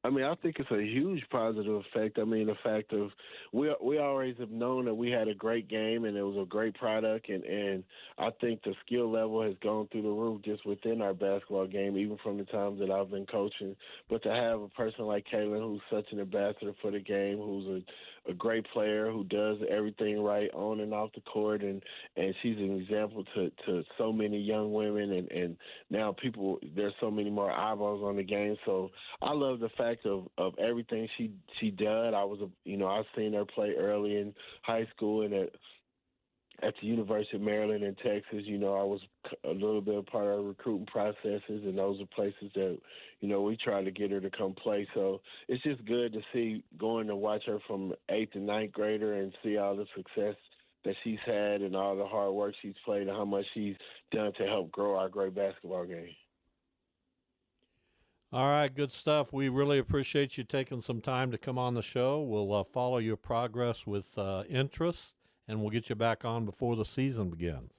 I mean, I think it's a huge positive effect. I mean, the fact of we always have known that we had a great game and it was a great product, and I think the skill level has gone through the roof just within our basketball game, even from the times that I've been coaching. But to have a person like Caitlin, who's such an ambassador for the game, who's a great player, who does everything right on and off the court, and she's an example to so many young women, and now there's so many more eyeballs on the game. So I love the fact of everything she did. I've seen her play early in high school and at the University of Maryland in Texas. I was a little bit a part of recruiting processes, and those are places that, we try to get her to come play. So it's just good to see going to watch her from 8th and 9th grader and see all the success that she's had and all the hard work she's played and how much she's done to help grow our great basketball game. All right, good stuff. We really appreciate you taking some time to come on the show. We'll follow your progress with interest, and we'll get you back on before the season begins.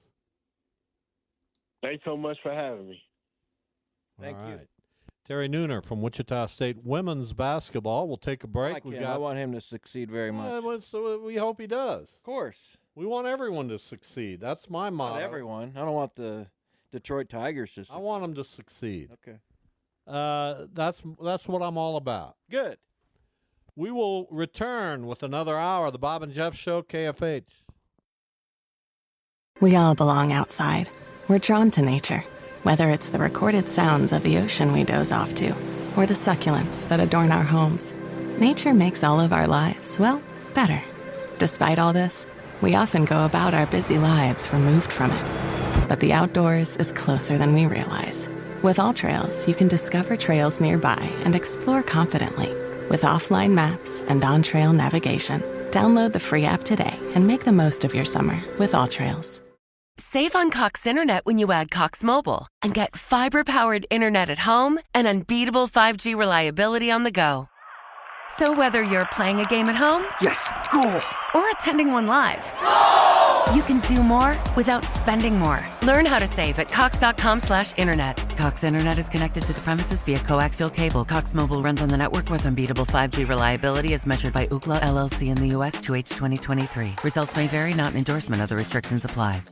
Thanks so much for having me. Thank you. Terry Nooner from Wichita State women's basketball. We'll take a break. I want him to succeed very much. We hope he does. Of course. We want everyone to succeed. That's my motto. Not everyone. I don't want the Detroit Tigers to succeed. I want them to succeed. Okay. That's what I'm all about. Good. We will return with another hour of the Bob and Jeff Show, KFH. We all belong outside. We're drawn to nature, whether it's the recorded sounds of the ocean we doze off to, or the succulents that adorn our homes. Nature makes all of our lives, well, better. Despite all this, we often go about our busy lives removed from it. But the outdoors is closer than we realize. With AllTrails, you can discover trails nearby and explore confidently. With offline maps and on-trail navigation, download the free app today and make the most of your summer with AllTrails. Save on Cox Internet when you add Cox Mobile and get fiber-powered internet at home and unbeatable 5G reliability on the go. So whether you're playing a game at home, Yes, goal. or attending one live, you can do more without spending more. Learn how to save at cox.com/internet. Cox Internet is connected to the premises via coaxial cable. Cox Mobile runs on the network with unbeatable 5G reliability as measured by Ookla LLC in the U.S. 2H 2023. Results may vary, not an endorsement. Other restrictions apply.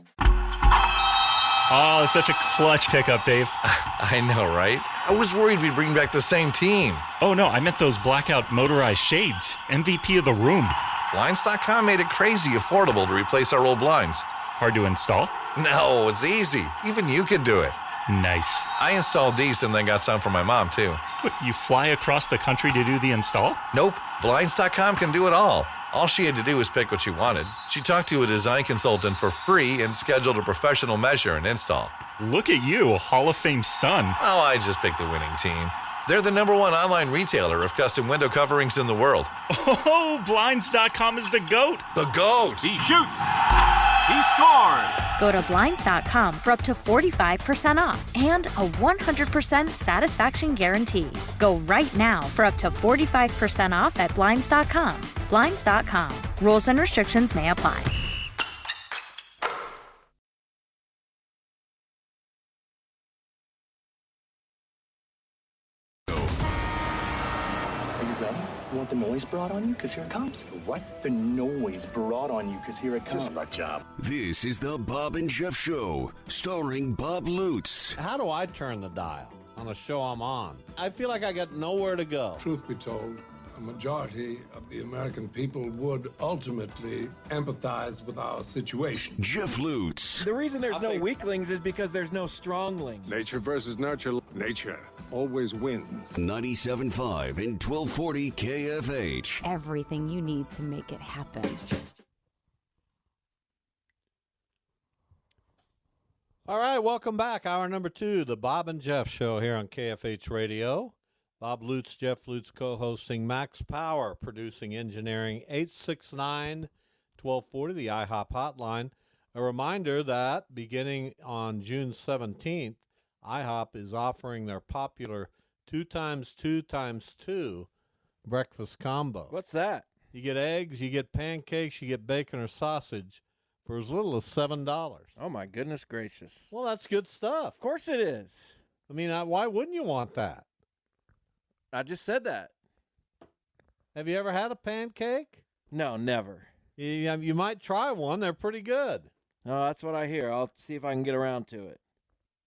Oh, such a clutch pickup, Dave. I know, right? I was worried we'd bring back the same team. Oh, no, I meant those blackout motorized shades. MVP of the room. Blinds.com made it crazy affordable to replace our old blinds. Hard to install? No, it's easy. Even you could do it. Nice. I installed these and then got some for my mom, too. What, you fly across the country to do the install? Nope. Blinds.com can do it all. All she had to do was pick what she wanted. She talked to a design consultant for free and scheduled a professional measure and install. Look at you, a Hall of Fame son. Oh, I just picked the winning team. They're the #1 online retailer of custom window coverings in the world. Oh, Blinds.com is the GOAT. The GOAT. He shoots. He scores. Go to Blinds.com for up to 45% off and a 100% satisfaction guarantee. Go right now for up to 45% off at Blinds.com. Blinds.com. Rules and restrictions may apply. You want the noise brought on you? Because here it comes. What? The noise brought on you, because here it comes. Just my job. This is the Bob and Jeff Show, starring Bob Lutz. How do I turn the dial on a show I'm on? I feel like I got nowhere to go. Truth be told, a majority of the American people would ultimately empathize with our situation. Jeff Lutz. The reason there's no weaklings is because there's no stronglings. Nature versus nurture. Nature always wins. 97.5 and 1240 KFH. Everything you need to make it happen. All right, welcome back. Hour number 2, the Bob and Jeff Show here on KFH Radio. Bob Lutz, Jeff Lutz co-hosting, Max Power producing engineering, 869-1240, the IHOP hotline. A reminder that beginning on June 17th, IHOP is offering their popular 2x2x2 breakfast combo. What's that? You get eggs, you get pancakes, you get bacon or sausage for as little as $7. Oh, my goodness gracious. Well, that's good stuff. Of course it is. I mean, why wouldn't you want that? I just said that. Have you ever had a pancake? No, never. You might try one. They're pretty good. No, that's what I hear. I'll see if I can get around to it.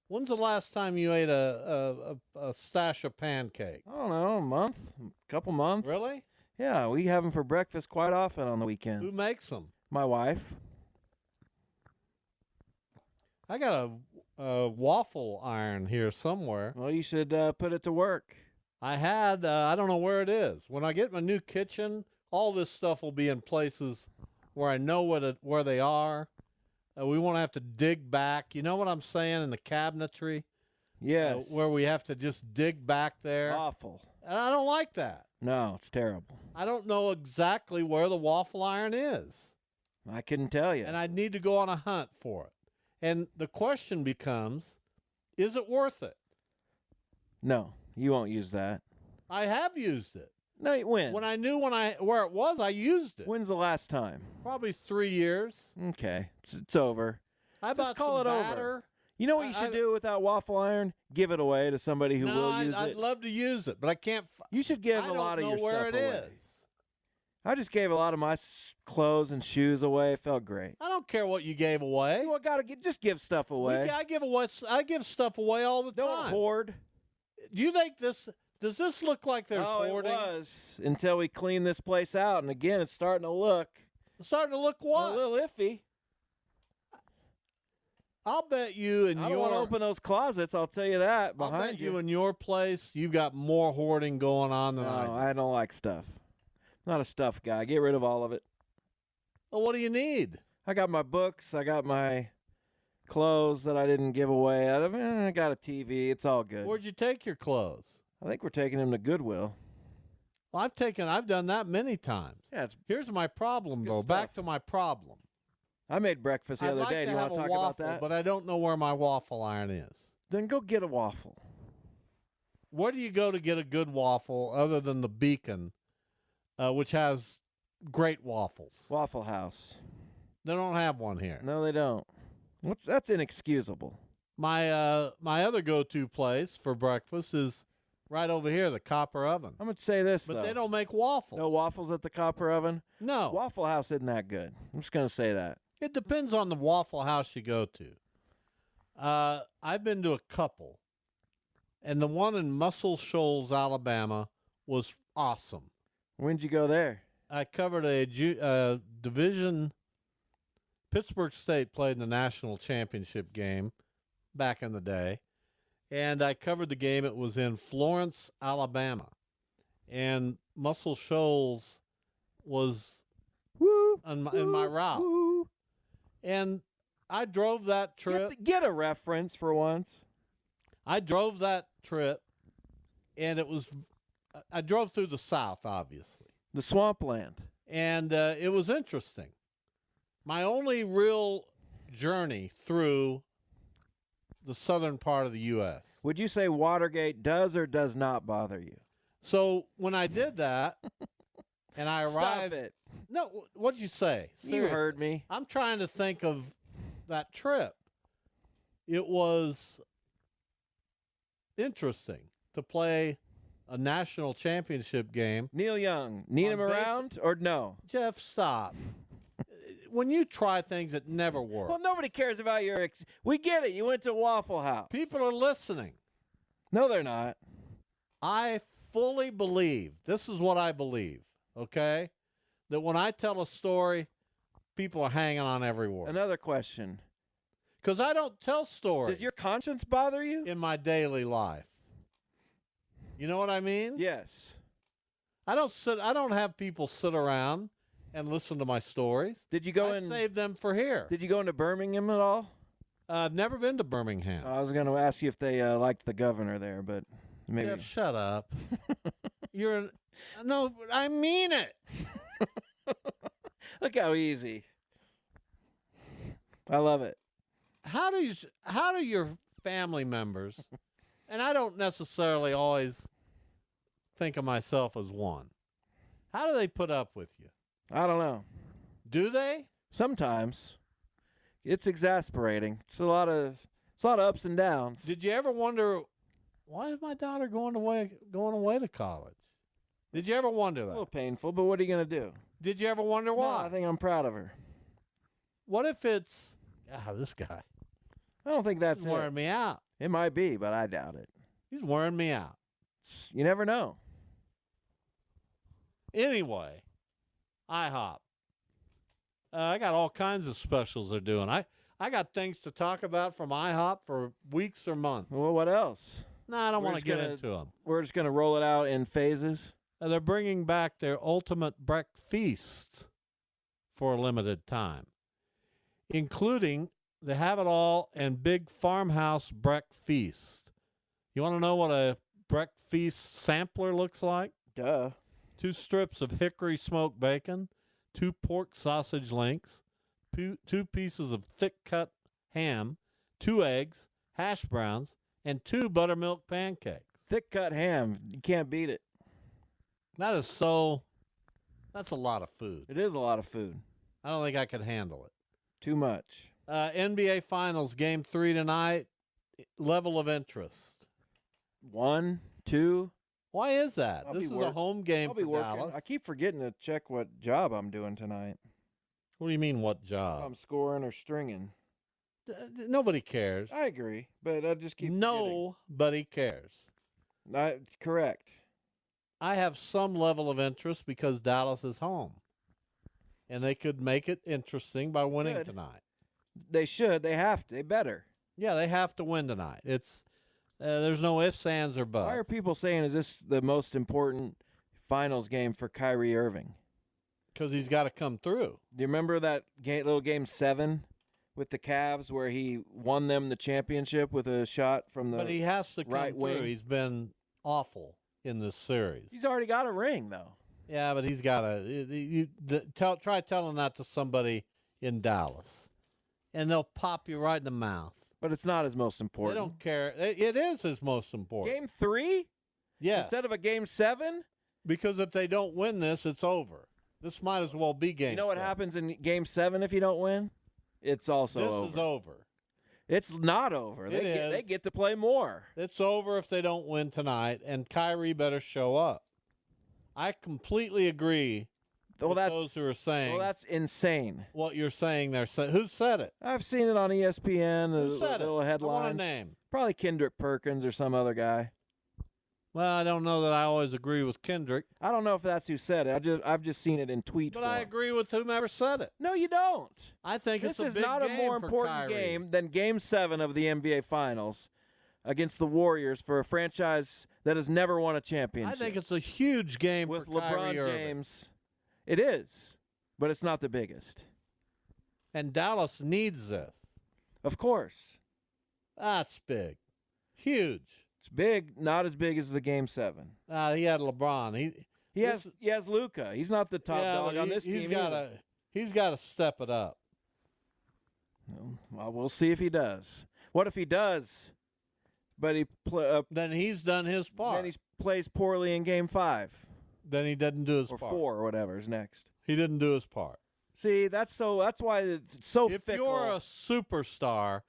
When's the last time you ate a stash of pancakes? I don't know, a couple months. Really? Yeah, we have them for breakfast quite often on the weekends. Who makes them? My wife. I got a waffle iron here somewhere. Well, you should put it to work. I had, I don't know where it is. When I get my new kitchen, all this stuff will be in places where I know where they are. We won't have to dig back. You know what I'm saying, in the cabinetry? Yes. Where we have to just dig back there. Awful. And I don't like that. No, it's terrible. I don't know exactly where the waffle iron is. I couldn't tell you. And I'd need to go on a hunt for it. And the question becomes, is it worth it? No, you won't use that. I have used it. No, when? When I knew where it was, I used it. When's the last time? Probably 3 years. Okay, it's over. Just call it batter. over. You know what you should do with that waffle iron? Give it away to somebody who will use it. I'd love to use it, but I can't. You should give a lot of your stuff away. I don't know where it is. I just gave a lot of my clothes and shoes away. It felt great. I don't care what you gave away. You just give stuff away. I give stuff away all the time. Don't hoard. Do you think this? Does this look like there's hoarding? It was until we clean this place out, and again, it's starting to look. It's starting to look what? A little iffy. I'll bet you I don't want to open those closets. I'll tell you that. Behind I'll bet you in your place, you've got more hoarding going on than I do. I don't like stuff. Not a stuff guy. Get rid of all of it. Well, what do you need? I got my books. I got my clothes that I didn't give away. I got a TV. It's all good. Where'd you take your clothes? I think we're taking them to Goodwill. Well, I've done that many times. Yeah, here's my problem, though. stuff. Back to my problem. I made breakfast the other day. Do you want to talk about that? But I don't know where my waffle iron is. Then go get a waffle. Where do you go to get a good waffle other than the Beacon, which has great waffles? Waffle House. They don't have one here. No, they don't. That's inexcusable. My other go-to place for breakfast is right over here, the Copper Oven. I'm going to say this, But though. they don't make waffles. No waffles at the Copper Oven? No. Waffle House isn't that good. I'm just going to say that. It depends on the Waffle House you go to. I've been to a couple, and the one in Muscle Shoals, Alabama, was awesome. When'd you go there? I covered a division. Pittsburgh State played in the national championship game back in the day, and I covered the game. It was in Florence, Alabama, and Muscle Shoals was in my route. Woo. And I drove that trip. Get a reference for once. I drove that trip, and I drove through the South, obviously. The swampland. And it was interesting. My only real journey through the southern part of the U.S. Would you say Watergate does or does not bother you? So when I did that, and I arrived. Stop it. No, what'd you say? Seriously. You heard me. I'm trying to think of that trip. It was interesting to play a national championship game. Neil Young, need him around or no? Jeff, stop. When you try things that never work. Well, nobody cares about your we get it. You went to Waffle House. People are listening. No, they're not. I fully believe, this is what I believe, okay, that when I tell a story, people are hanging on every word. Another question. Because I don't tell stories. Does your conscience bother you? In my daily life. You know what I mean? Yes. I don't have people sit around and listen to my stories. Did you go I save them for here. Did you go into Birmingham at all? I've never been to Birmingham. I was going to ask you if they liked the governor there, but maybe. Jeff, shut up. No, I mean it. Look how easy. I love it. How do your family members, and I don't necessarily always think of myself as one, how do they put up with you? I don't know. Do they? Sometimes. It's exasperating. It's a lot of ups and downs. Did you ever wonder, why is my daughter going away to college? Did you ever wonder that? It's a little painful, but what are you going to do? Did you ever wonder why? No, I think I'm proud of her. What if it's, this guy? I don't think that's He's wearing me out. It might be, but I doubt it. He's wearing me out. You never know. Anyway, IHOP. I got all kinds of specials they're doing. I got things to talk about from IHOP for weeks or months. Well, what else? No, I don't want to get into them. We're just going to roll it out in phases. They're bringing back their ultimate breakfast for a limited time, including the Have It All and Big Farmhouse Breakfast. You want to know what a breakfast sampler looks like? Duh. 2 strips of hickory smoked bacon, 2 pork sausage links, 2 pieces of thick-cut ham, 2 eggs, hash browns, and 2 buttermilk pancakes. Thick-cut ham. You can't beat it. That's a lot of food. It is a lot of food. I don't think I could handle it. Too much. NBA Finals, Game 3 tonight. Level of interest. 1, 2. Why is that? This is a home game for Dallas. I keep forgetting to check what job I'm doing tonight. What do you mean, what job? If I'm scoring or stringing. Nobody cares. I agree, but I just keep forgetting. Nobody cares. Correct. I have some level of interest because Dallas is home. And they could make it interesting by winning tonight. They should. They have to. They better. Yeah, they have to win tonight. There's no ifs, ands, or buts. Why are people saying, is this the most important finals game for Kyrie Irving? Because he's got to come through. Do you remember that little game 7 with the Cavs where he won them the championship with a shot from the right wing? But he has to come through. He's been awful in this series. He's already got a ring, though. Yeah, but he's got try telling that to somebody in Dallas, and they'll pop you right in the mouth. But it's not his most important. They don't care. It is his most important. Game 3? Yeah. Instead of a game 7? Because if they don't win this, it's over. This might as well be game 7. You know what happens in game 7 if you don't win? It's also over. This is over. It's not over. They get to play more. It's over if they don't win tonight, and Kyrie better show up. I completely agree with those who are saying. Well, that's insane. What you're saying there. Who said it? I've seen it on ESPN. Who said little headlines. I want a name. Probably Kendrick Perkins or some other guy. Well, I don't know that I always agree with Kendrick. I don't know if that's who said it. I've just seen it in tweet form. But I agree with whomever said it. No, you don't. I think this it's a big is not a more important game than Game 7 of the NBA Finals against the Warriors for a franchise that has never won a championship. I think it's a huge game with for LeBron Kyrie Irving. James. It is, but it's not the biggest. And Dallas needs this. Of course. That's big. Huge. It's big, not as big as the Game 7. He had LeBron. He has Luka. He's not the top dog on this team. He's got to step it up. Well, we'll see if he does. What if he does, but then he's done his part. Then he plays poorly in Game 5. Then he doesn't do his part. Or 4 or whatever is next. He didn't do his part. See, that's why it's so fickle. If you're a superstar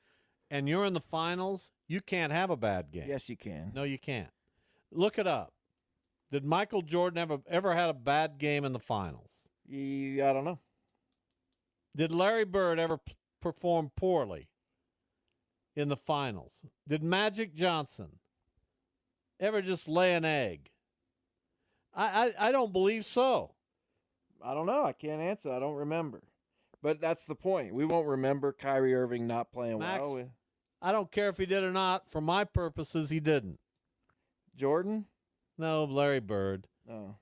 and you're in the finals, you can't have a bad game. Yes, you can. No, you can't. Look it up. Did Michael Jordan ever had a bad game in the finals? I don't know. Did Larry Bird ever perform poorly in the finals? Did Magic Johnson ever just lay an egg I don't believe so. I don't know. I can't answer. I don't remember. But that's the point. We won't remember Kyrie Irving not playing Max, well. I don't care if he did or not. For my purposes, he didn't. Jordan? No, Larry Bird. Oh.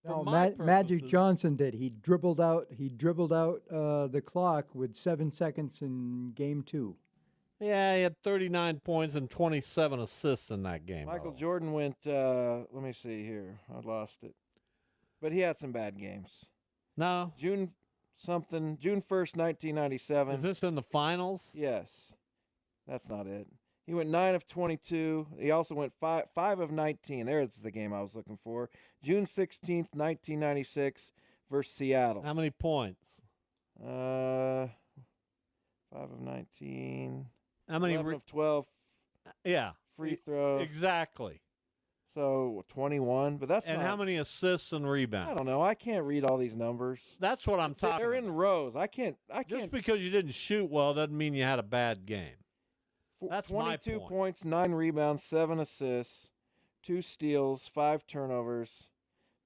No, Magic Johnson did. He dribbled out the clock with 7 seconds in game 2. Yeah, he had 39 points and 27 assists in that game. Michael Jordan went, let me see here. I lost it. But he had some bad games. No. June 1st, 1997. Is this in the finals? Yes. That's not it. He went 9 of 22. He also went 5 of 19. There's the game I was looking for. June 16th, 1996 versus Seattle. How many points? 5 of 19. How many? 11 of 12. Yeah. Free throws. Exactly. So 21, but that's and not, how many assists and rebounds? I don't know. I can't read all these numbers. That's what I'm talking They're in about. rows. I can't. Just because you didn't shoot well doesn't mean you had a bad game. That's 22 my point. points, 9 rebounds, 7 assists, 2 steals, 5 turnovers,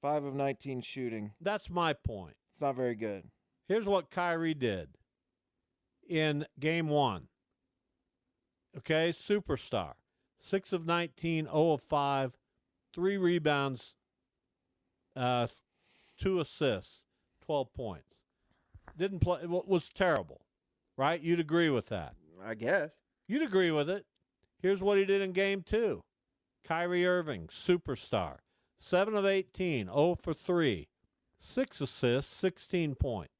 5 of 19 shooting. That's my point. It's not very good. Here's what Kyrie did in game 1. Okay, superstar. 6 of 19, 0 of 5, 3 rebounds, 2 assists, 12 points. Didn't play. Was terrible, right? You'd agree with that. I guess. You'd agree with it. Here's what he did in game 2. Kyrie Irving, superstar. 7 of 18, 0 for 3, 6 assists, 16 points.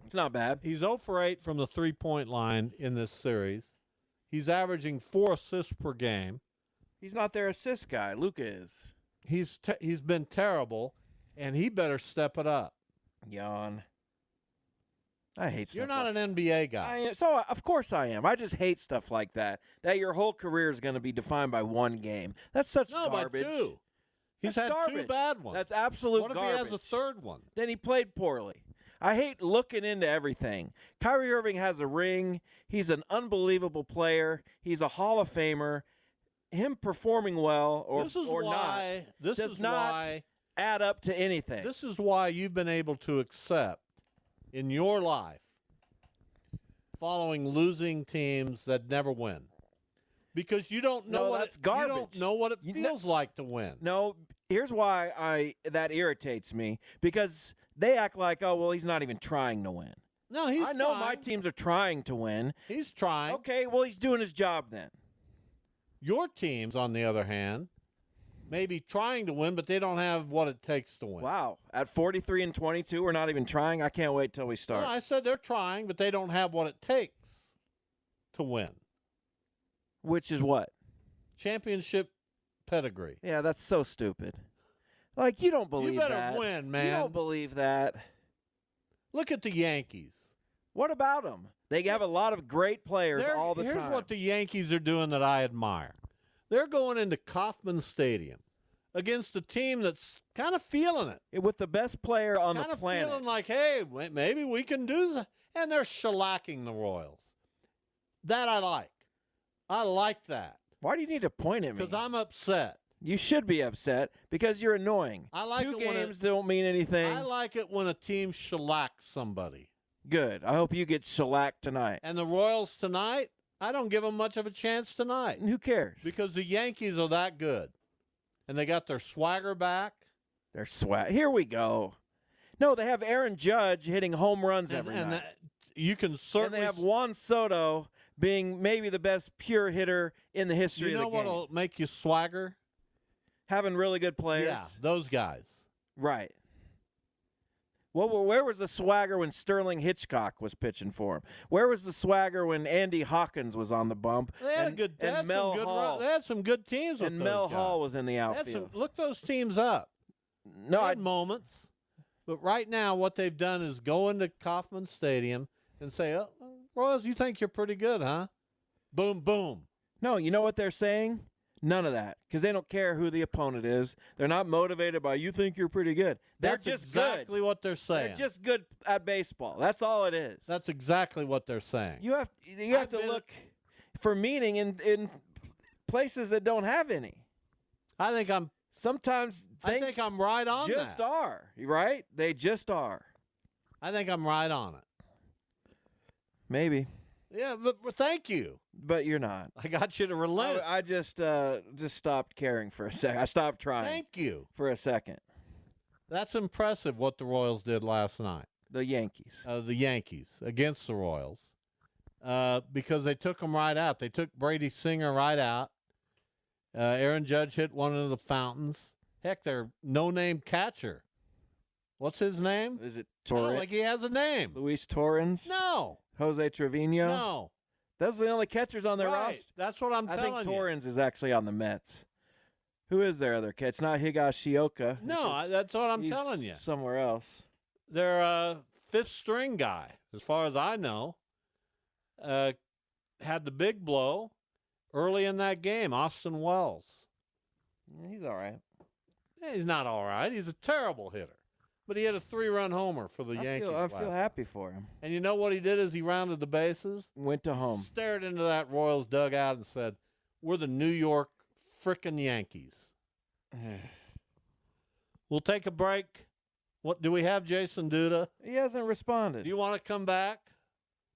It's not bad. He's 0 for 8 from the three-point line in this series. He's averaging 4 assists per game. He's not their assist guy. Luka is. He's been terrible, and he better step it up. Yawn. I hate stuff. You're not an NBA guy. So, of course I am. I just hate stuff like that. That your whole career is going to be defined by one game. That's such garbage. By 2. He's That's had garbage. 2 bad ones. That's absolute garbage. garbage. What if he has a third one? Then he played poorly. I hate looking into everything. Kyrie Irving has a ring. He's an unbelievable player. He's a Hall of Famer. Him performing well or not does not add up to anything. This is why you've been able to accept in your life following losing teams that never win. Because you don't know that's garbage. You don't know what it feels like to win. No, here's why that irritates me. Because they act like, oh, well, he's not even trying to win. No, he's I know trying. my teams are trying to win. He's trying. Okay, well, he's doing his job then. Your teams, on the other hand, may be trying to win, but they don't have what it takes to win. Wow. At 43 and 22, we're not even trying. I can't wait till we start. No, I said they're trying, but they don't have what it takes to win. Which is what? Championship pedigree. Yeah, that's so stupid. Like, you don't believe that. You better win, man. You don't believe that. Look at the Yankees. What about them? They have a lot of great players all the time. Here's what the Yankees are doing that I admire. They're going into Kauffman Stadium against a team that's kind of feeling it. With the best player on the planet. Kind of feeling like, hey, maybe we can do that. And they're shellacking the Royals. That I like. I like that. Why do you need to point at me? Because I'm upset. You should be upset because you're annoying. I like 2 it when games don't mean anything. I like it when a team shellacks somebody. Good. I hope you get shellacked tonight. And the Royals tonight, I don't give them much of a chance tonight. Who cares? Because the Yankees are that good. And they got their swagger back. Their swag. Here we go. No, they have Aaron Judge hitting home runs every night. You can certainly. And they have Juan Soto being maybe the best pure hitter in the history of the game. You know what'll make you swagger? Having really good players. Yeah, those guys. Right. Well, where was the swagger when Sterling Hitchcock was pitching for him? Where was the swagger when Andy Hawkins was on the bump? They had Mel Hall. They had some good teams with and those Mel guys. Hall was in the outfield. Look those teams up. No, I had moments. But right now, what they've done is go into Kauffman Stadium and say, oh, Royals, you think you're pretty good, huh? Boom, boom. No, you know what they're saying? None of that, because they don't care who the opponent is. They're not motivated by you think you're pretty good. They're That's just exactly good. what they're saying. They're just good at baseball. That's all it is. That's exactly what they're saying. You have to look for meaning in places that don't have any. I think I'm Sometimes I think I'm right on just that. are, right? They just are. I think I'm right on it. Maybe. Yeah, but thank you. But you're not. I got you to relent. I just stopped caring for a second. I stopped trying. Thank you. For a second. That's impressive what the Royals did last night. The Yankees. The Yankees against the Royals. Because they took them right out. They took Brady Singer right out. Aaron Judge hit one of the fountains. Heck, their no-name catcher. What's his name? Is it I don't Torrens? think he has a name. Luis Torrens? No. Jose Trevino? No. Those are the only catchers on their Right. roster. That's what I'm I telling think you. Torrens is actually on the Mets. Who is their other catcher? It's not Higashioka. No, that's what I'm He's telling you. Somewhere else. Their fifth string guy, as far as I know, had the big blow early in that game, Austin Wells. Yeah, he's all right. Yeah, he's not all right. He's a terrible hitter. But he had a 3-run homer for the Yankees. I feel happy for him. And you know what he did as he rounded the bases? Went to home. Stared into that Royals dugout and said, "We're the New York frickin' Yankees." We'll take a break. What do we have, Jason Duda? He hasn't responded. Do you want to come back?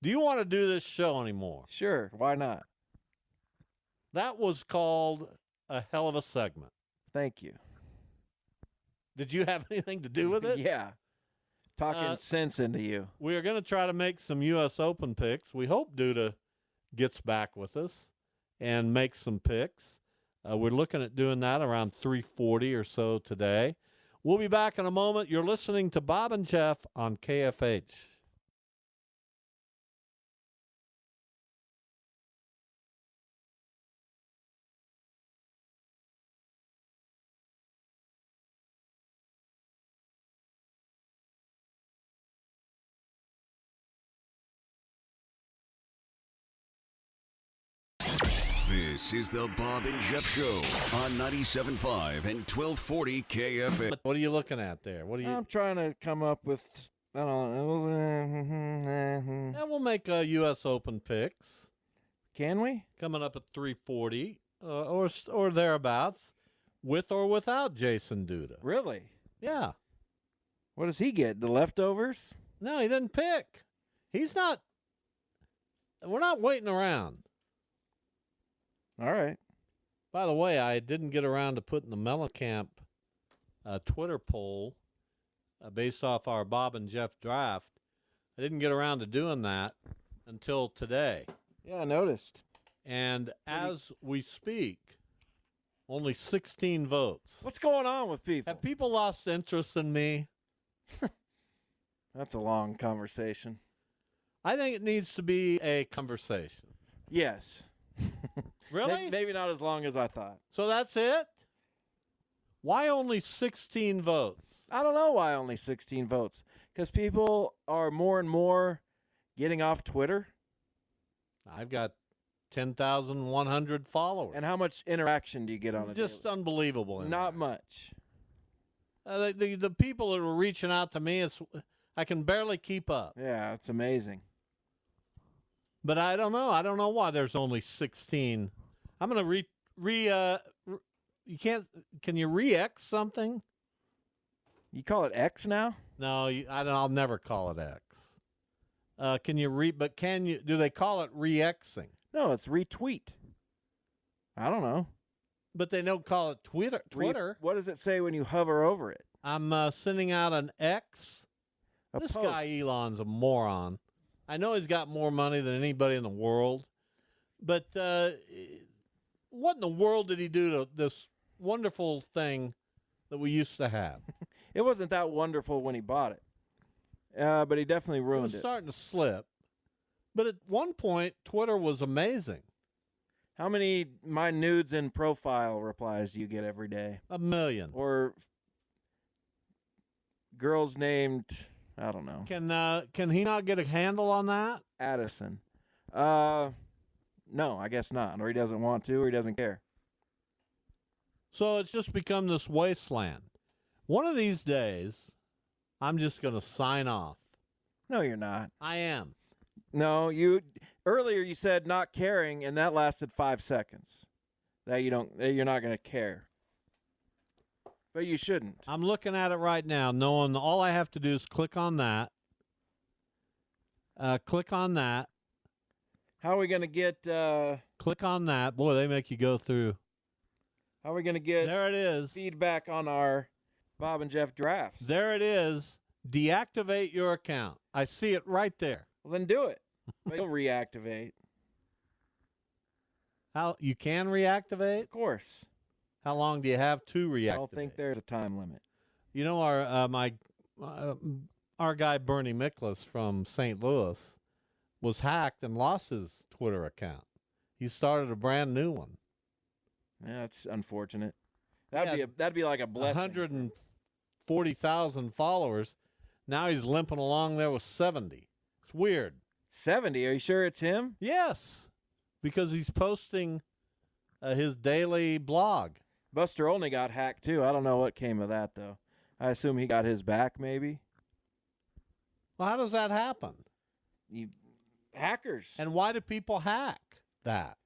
Do you want to do this show anymore? Sure. Why not? That was called a hell of a segment. Thank you. Did you have anything to do with it? Yeah. Talking sense into you. We are going to try to make some U.S. Open picks. We hope Duda gets back with us and makes some picks. We're looking at doing that around 3:40 or so today. We'll be back in a moment. You're listening to Bob and Jeff on KFH. This is the Bob and Jeff Show on 97.5 and 1240 KFM. What are you looking at there? What are you? I'm trying to come up with, I don't know. Yeah, we'll make U.S. Open picks. Can we? Coming up at 3:40 or thereabouts, with or without Jason Duda. Really? Yeah. What does he get? The leftovers? No, he didn't pick. He's not. We're not waiting around. All right. By the way, I didn't get around to putting the Mellencamp Twitter poll based off our Bob and Jeff draft. I didn't get around to doing that until today. Yeah, I noticed. And as we speak, only 16 votes. What's going on with people? Have people lost interest in me? That's a long conversation. I think it needs to be a conversation. Yes. Really? Maybe not as long as I thought. So that's it? Why only 16 votes? I don't know why only 16 votes. Because people are more and more getting off Twitter. I've got 10,100 followers. And how much interaction do you get on it? Just unbelievable. Not much. The people that are reaching out to me, I can barely keep up. Yeah, it's amazing. But I don't know. I don't know why there's only 16. I'm going to you can't, can you re-X something? You call it X now? No, I'll never call it X. Can you do they call it re-Xing? No, it's retweet. I don't know. But they don't call it Twitter. What does it say when you hover over it? I'm sending out an X. This post. guy Elon's a moron. I know he's got more money than anybody in the world, but what in the world did he do to this wonderful thing that we used to have? It wasn't that wonderful when he bought it, but he definitely ruined It was starting to slip. But at one point, Twitter was amazing. How many my nudes in profile replies do you get every day? 1 million. Or girls named, I don't know. Can he not get a handle on that? Addison. No, I guess not. Or he doesn't want to, or he doesn't care. So it's just become this wasteland. One of these days, I'm just going to sign off. No, you're not. I am. No, earlier you said not caring, and that lasted 5 seconds. That you're not going to care. But you shouldn't. I'm looking at it right now, knowing all I have to do is click on that. Click on that. How are we going to get... click on that. Boy, they make you go through. How are we going to get... There it is. Feedback on our Bob and Jeff drafts. There it is. Deactivate your account. I see it right there. Well, then do it. You'll reactivate. How you can reactivate? Of course. How long do you have to reactivate? I don't think there's a time limit. You know, our guy Bernie Miklas from St. Louis was hacked and lost his Twitter account. He started a brand new one. Yeah, that's unfortunate. That'd be like a blessing. 140,000 followers. Now he's limping along there with 70. It's weird. 70? Are you sure it's him? Yes, because he's posting his daily blog. Buster Olney got hacked too. I don't know what came of that though. I assume he got his back maybe. Well, how does that happen? Hackers. And why do people hack that?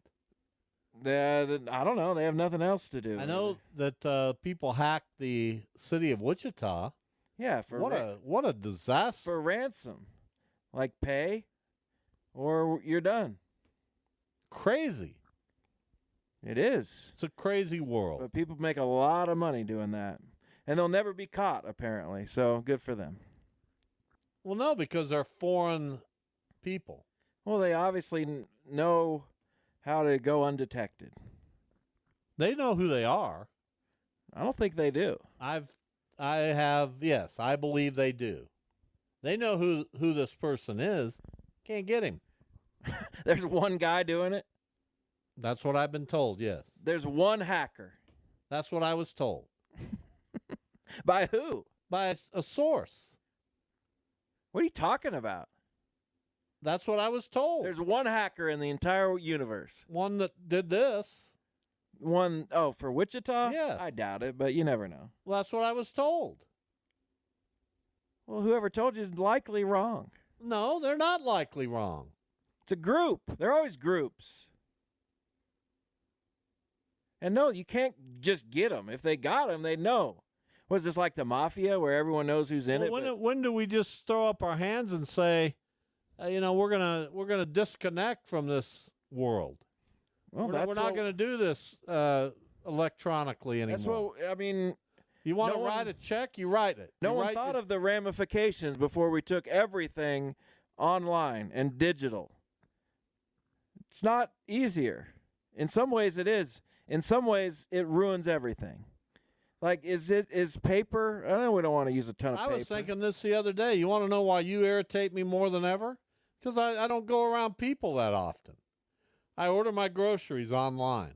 I don't know. They have nothing else to do. I know that people hacked the city of Wichita. Yeah, what a disaster. For ransom. Like pay or you're done. Crazy. It is. It's a crazy world. But people make a lot of money doing that. And they'll never be caught, apparently. So good for them. Well, no, because they're foreign people. Well, they obviously know how to go undetected. They know who they are. I don't think they do. Yes, I believe they do. They know who this person is. Can't get him. There's one guy doing it? That's what I've been told, yes. There's one hacker. That's what I was told. By who? By a source. What are you talking about? That's what I was told. There's one hacker in the entire universe. One that did this. For Wichita? Yes. I doubt it, but you never know. Well, that's what I was told. Well, whoever told you is likely wrong. No, they're not likely wrong. It's a group. They're always groups. And no, you can't just get them. If they got them, they know. Was this like the mafia where everyone knows who's in it? When do we just throw up our hands and say, we're gonna disconnect from this world? Well, we're not going to do this electronically anymore. That's what I mean. You want to write a check, you write it. No one thought of the ramifications before we took everything online and digital. It's not easier. In some ways it is. In some ways it ruins everything. Like, is paper? I know we don't want to use a ton of paper. I was thinking this the other day. You want to know why you irritate me more than ever? Because I don't go around people that often. I order my groceries online.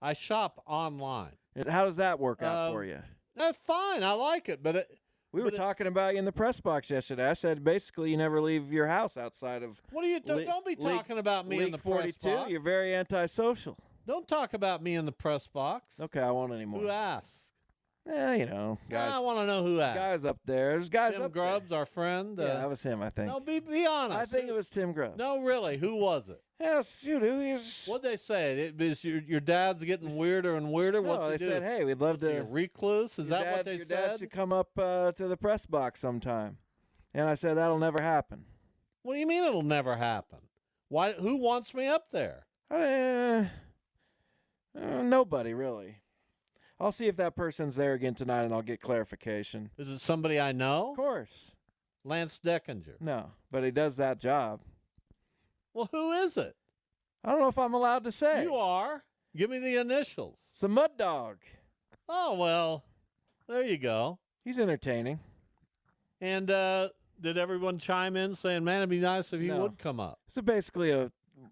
I shop online. How does that work out for you? That's fine. I like it, but we were talking about you in the press box yesterday. I said basically you never leave your house outside of. What are you? Don't be talking about me in the press 42. box. You're very antisocial. Don't talk about me in the press box. Okay, I won't anymore. Who asked? Guys. I want to know who asked. Guys up there. There's guys Tim up Grubbs, there. our friend. Yeah, that was him, I think. No, be honest. I think it was Tim Grubbs. No, really. Who was it? Yes, you do. What'd they say? Is your dad's getting weirder and weirder? No, What's they said, hey, we'd love to. A recluse? Is that what they your said? Your dad should come up to the press box sometime. And I said, that'll never happen. What do you mean it'll never happen? Why? Who wants me up there? Nobody, really. I'll see if that person's there again tonight, and I'll get clarification. Is it somebody I know? Of course. Lance Deckinger. No, but he does that job. Well, who is it? I don't know if I'm allowed to say. You are. Give me the initials. It's a Mud Dog. Oh, well, there you go. He's entertaining. And did everyone chime in saying, man, it'd be nice if he would come up? It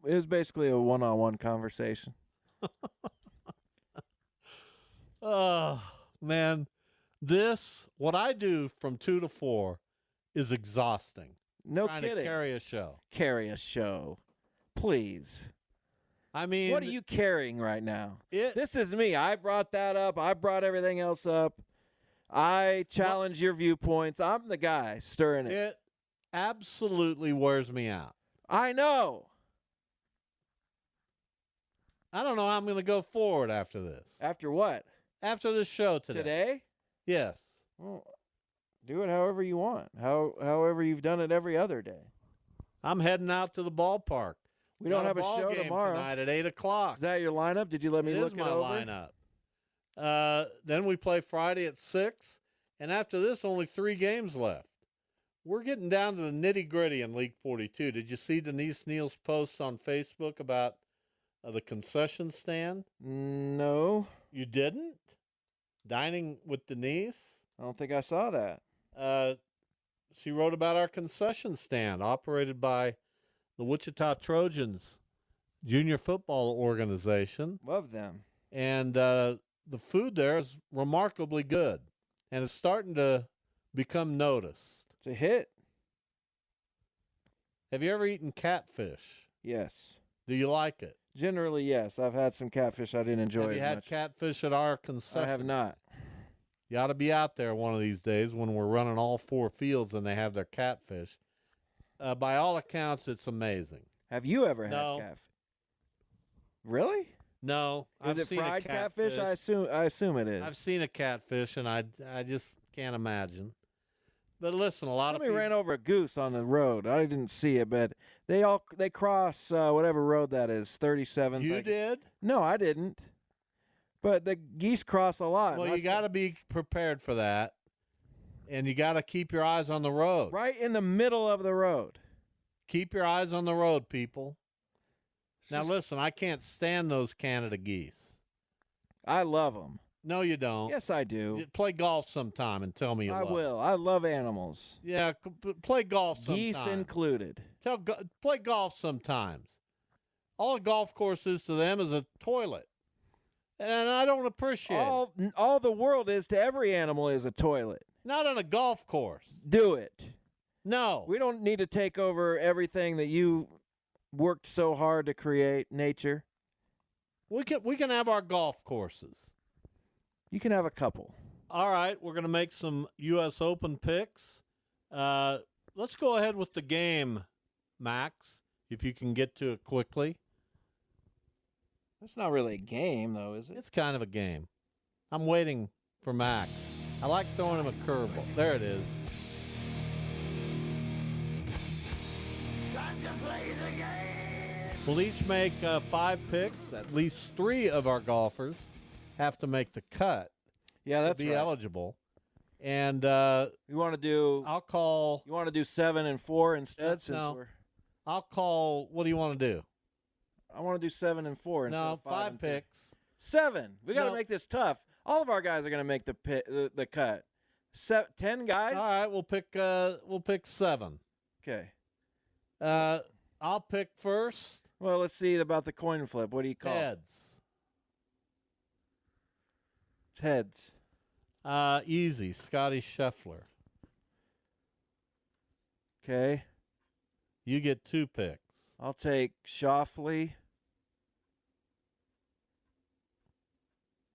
was basically a one-on-one conversation. Oh, man, what I do from 2 to 4 is exhausting. No Trying kidding. To carry a show. Carry a show. Please. I mean. What are you carrying right now? This is me. I brought that up. I brought everything else up. I challenge your viewpoints. I'm the guy stirring it. It absolutely wears me out. I know. I don't know how I'm going to go forward after this. After what? After this show today. Today? Yes. Well, do it however you want. However you've done it every other day. I'm heading out to the ballpark. We don't Got have a ball show game tomorrow. tonight at 8:00. Is that your lineup? Did you let me It look is it my over? lineup. Then we play Friday at 6, and after this, only 3 games left. We're getting down to the nitty-gritty in League 42. Did you see Denise Neal's posts on Facebook about the concession stand? No. You didn't? Dining with Denise? I don't think I saw that. She wrote about our concession stand operated by the Wichita Trojans junior football organization. Love them. And the food there is remarkably good, and it's starting to become noticed. It's a hit. Have you ever eaten catfish? Yes. Do you like it? Generally, yes. I've had some catfish I didn't enjoy Have as you had much. catfish at our concession? I have not. You ought to be out there one of these days when we're running all 4 fields and they have their catfish. By all accounts, it's amazing. Have you ever had No. catfish? Really? No. Is I've it seen a fried catfish? catfish. I assume it is. I've seen a catfish, and I just can't imagine. But listen, a lot Somebody of people ran over a goose on the road. I didn't see it, but they cross whatever road that is, 37th. You did? No, I didn't. But the geese cross a lot. Well, you got to be prepared for that, and you got to keep your eyes on the road. Right in the middle of the road. Keep your eyes on the road, people. Now, listen, I can't stand those Canada geese. I love them. No, you don't. Yes, I do. Play golf sometime and tell me you I love will. I love animals. Yeah, play golf sometime. Geese included. Play golf sometimes. All a golf course is to them is a toilet. And I don't appreciate it. All the world is to every animal is a toilet. Not on a golf course. Do it. No. We don't need to take over everything that you worked so hard to create, nature. We can have our golf courses. You can have a couple. All right, we're going to make some U.S. Open picks. Let's go ahead with the game, Max, if you can get to it quickly. That's not really a game, though, is it? It's kind of a game. I'm waiting for Max. I like throwing him a curveball. There it is. Time to play the game. We'll each make 5 picks. At least 3 of our golfers have to make the cut. Yeah, that's to be right. eligible. And you want to do? I'll call. You want to do 7 and 4 instead? I'll call. What do you want to do? I want to do 7 and 4 instead of 5 and picks. 7. We got to No. make this tough. All of our guys are going to make the cut. 10 guys. All right, we'll pick 7. Okay. I'll pick first. Well, let's see about the coin flip. What do you call it? Heads. It's heads. Easy. Scotty Scheffler. Okay. You get 2 picks. I'll take Schauffele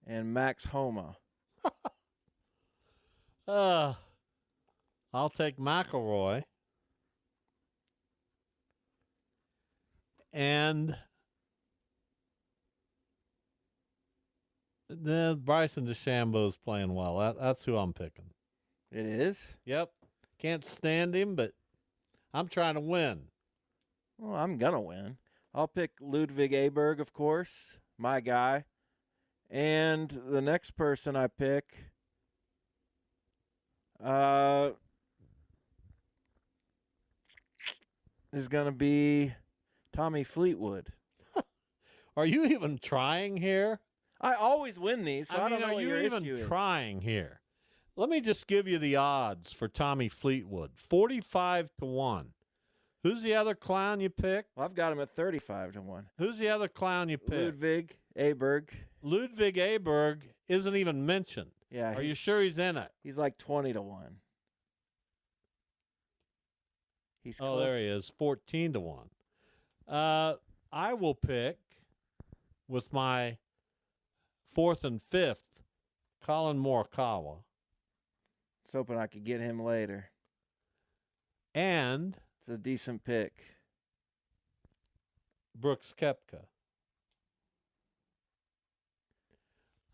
and Max Homa. I'll take McIlroy. And then Bryson DeChambeau's playing well. That's who I'm picking. It is? Yep. Can't stand him, but I'm trying to win. Well, I'm going to win. I'll pick Ludwig Aberg, of course, my guy. And the next person I pick is going to be Tommy Fleetwood. Are you even trying here? I always win these, so I don't know are what you your even issue is. trying here? Let me just give you the odds for Tommy Fleetwood. 45-1. Who's the other clown you picked? Well, I've got him at 35-1. Who's the other clown you picked? Ludwig Aberg. Ludwig Aberg isn't even mentioned. Yeah. Are you sure he's in it? He's like 20-1. He's Oh, close. there he is, 14-1. I will pick with my 4th and 5th, Colin Morikawa. I was hoping I could get him later. And it's a decent pick. Brooks Koepka.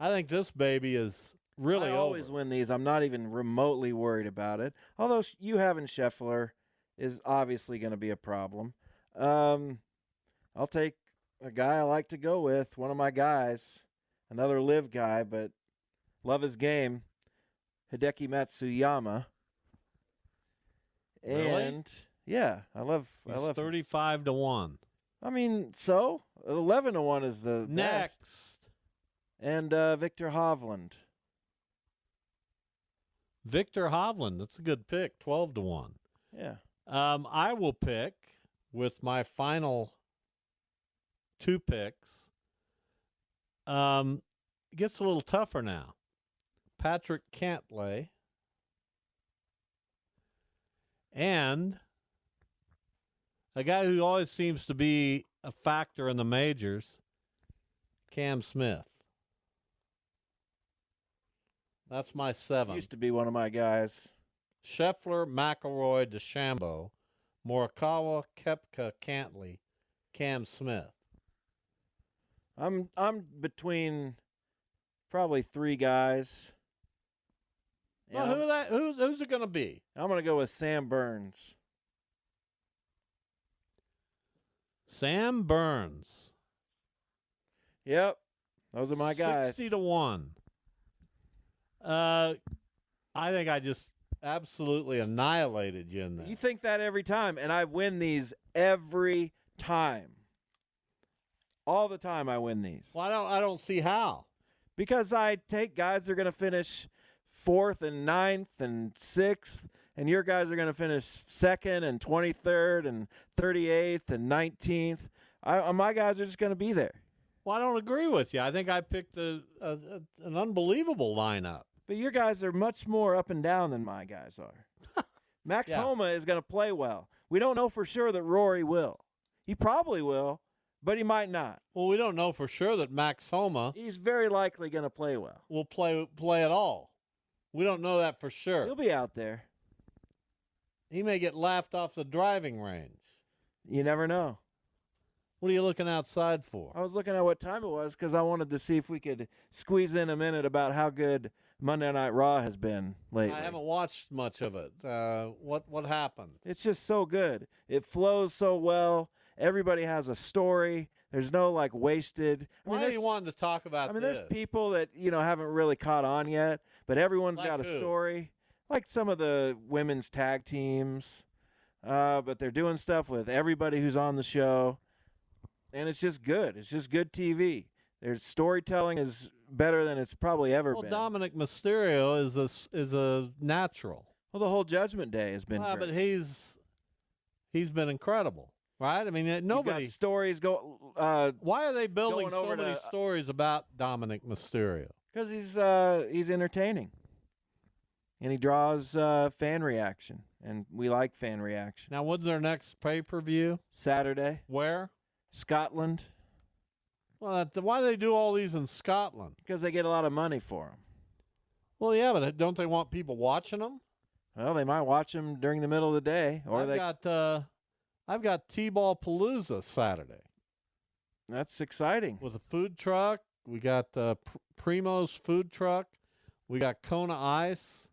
I think this baby is really I always over. win these. I'm not even remotely worried about it. Although you having Scheffler is obviously going to be a problem. I'll take a guy I like to go with, one of my guys, another live guy, but love his game, Hideki Matsuyama. Really? And yeah, I love He's him. 35-1. I mean, so 11-1 is the Next. best. And Victor Hovland. Victor Hovland, that's a good pick, 12-1. Yeah. I will pick with my final 2 picks. It gets a little tougher now. Patrick Cantlay and a guy who always seems to be a factor in the majors, Cam Smith. That's my 7. Used to be one of my guys. Scheffler, McIlroy, DeChambeau, Morikawa, Koepka, Cantlay, Cam Smith. I'm between probably 3 guys. Well, who's it going to be? I'm going to go with Sam Burns. Sam Burns. Yep. Those are my guys. 60-1. I think I just absolutely annihilated you in there. You think that every time, and I win these every time. All the time I win these. Well, I don't see how. Because I take guys that are going to finish 4th and 9th and 6th, and your guys are going to finish 2nd and 23rd and 38th and 19th. My guys are just going to be there. Well, I don't agree with you. I think I picked an unbelievable lineup. But your guys are much more up and down than my guys are. Max Homa is going to play well. We don't know for sure that Rory will. He probably will, but he might not. Well, we don't know for sure that Max Homa. He's very likely going to play well. Will play at all. We don't know that for sure. He'll be out there. He may get laughed off the driving range. You never know. What are you looking outside for? I was looking at what time it was because I wanted to see if we could squeeze in a minute about how good Monday Night Raw has been lately. I haven't watched much of it. What happened? It's just so good. It flows so well. Everybody has a story. There's no wasted. Why are you wanting to talk about this? There's people that haven't really caught on yet, but everyone's got a who? story. Like some of the women's tag teams, but they're doing stuff with everybody who's on the show, and it's just good. It's just good TV. Their storytelling is better than it's probably ever been. Well, Dominic Mysterio is a natural. Well, the whole Judgment Day has been great. But he's been incredible, right? I mean, nobody. You've got stories go. Why are they building going so over many to- stories about Dominic Mysterio? Because he's entertaining, and he draws fan reaction, and we like fan reaction. Now, when's their next pay-per-view? Saturday. Where? Scotland. Well, why do they do all these in Scotland? Because they get a lot of money for them. Well, yeah, but don't they want people watching them? Well, they might watch them during the middle of the day, or I've got T-Ball Palooza Saturday. That's exciting. With a food truck, we got Primo's food truck, we got Kona Ice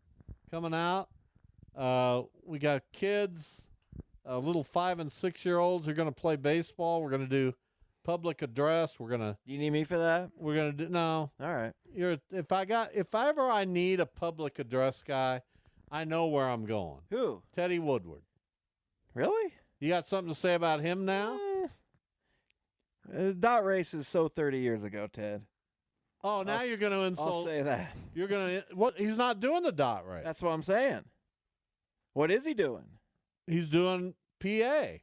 coming out. We got kids, little 5 and 6 year olds are going to play baseball. We're going to do public address. We're gonna. You need me for that? We're gonna do no. All right. If ever I need a public address guy, I know where I'm going. Who? Teddy Woodward. Really? You got something to say about him now? Dot race is so 30 years ago, Ted. Oh, now you're going to insult. I'll say that. You're going to what? He's not doing the dot race. That's what I'm saying. What is he doing? He's doing PA.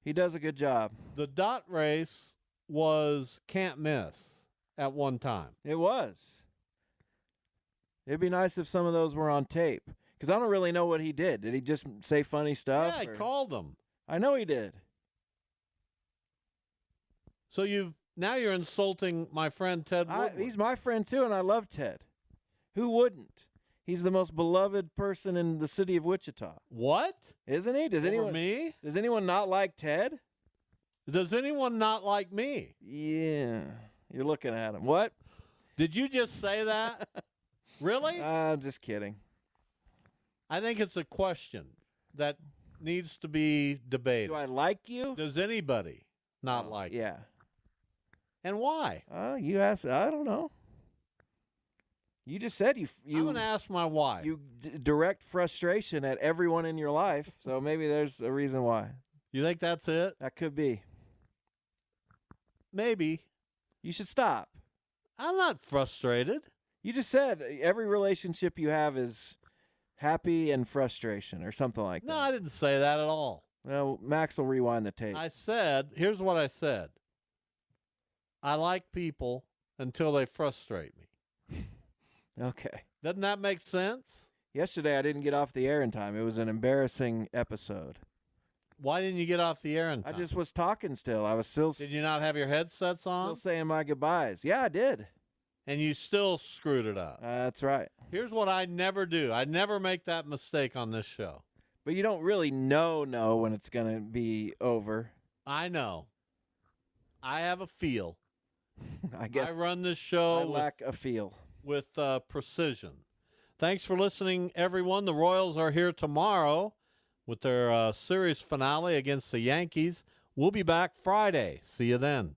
He does a good job. The dot race was can't miss at one time. It was. It'd be nice if some of those were on tape, because I don't really know what he did. Did he just say funny stuff? Yeah, he called them. I know he did. So now you're insulting my friend Ted Woodward. He's my friend too, and I love Ted. Who wouldn't? He's the most beloved person in the city of Wichita. What? Isn't he? Does anyone not like Ted? Does anyone not like me? Yeah. You're looking at him. What? Did you just say that? Really? I'm just kidding. I think it's a question that needs to be debated. Do I like you? Does anybody not like you? Yeah. And why? You asked. I don't know. You just said you I'm going to ask my wife. You direct frustration at everyone in your life, so maybe there's a reason why. You think that's it? That could be. Maybe. You should stop. I'm not frustrated. You just said every relationship you have is happy and frustration or something like that. No, I didn't say that at all. Well, Max will rewind the tape. I said, here's what I said. I like people until they frustrate me. Okay. Doesn't that make sense? Yesterday I didn't get off the air in time. It was an embarrassing episode. Why didn't you get off the air in time? I just was talking still. I was still... Did you not have your headsets on? Still saying my goodbyes. Yeah, I did. And you still screwed it up. That's right. Here's what I never do. I never make that mistake on this show. But you don't really know when it's going to be over. I know. I have a feel. I guess I run this show I lack a feel. With precision. Thanks for listening, everyone. The Royals are here tomorrow with their series finale against the Yankees. We'll be back Friday. See you then.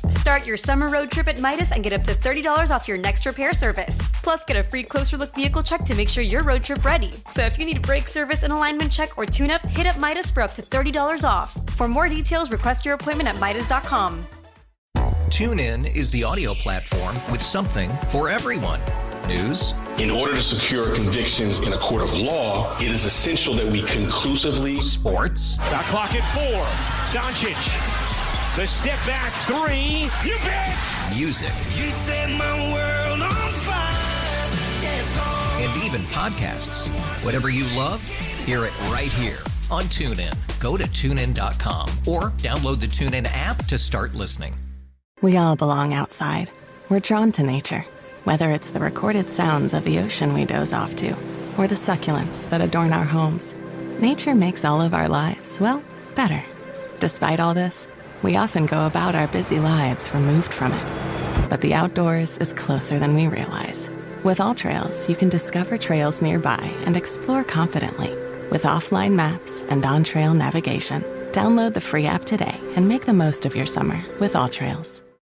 Start your summer road trip at Midas and get up to $30 off your next repair service. Plus, get a free closer look vehicle check to make sure your road trip ready. So if you need brake service, an alignment check, or tune-up, hit up Midas for up to $30 off. For more details, request your appointment at Midas.com. TuneIn is the audio platform with something for everyone. News. In order to secure convictions in a court of law, it is essential that we conclusively... Sports. Got clock at 4. Doncic. The step back 3. You bet. Music. You set my world on fire. Yes, and even podcasts. Whatever you love, hear it right here on TuneIn. Go to TuneIn.com or download the TuneIn app to start listening. We all belong outside. We're drawn to nature, whether it's the recorded sounds of the ocean we doze off to, or the succulents that adorn our homes. Nature makes all of our lives, well, better. Despite all this, we often go about our busy lives removed from it. But the outdoors is closer than we realize. With AllTrails, you can discover trails nearby and explore confidently. With offline maps and on-trail navigation, download the free app today and make the most of your summer with AllTrails.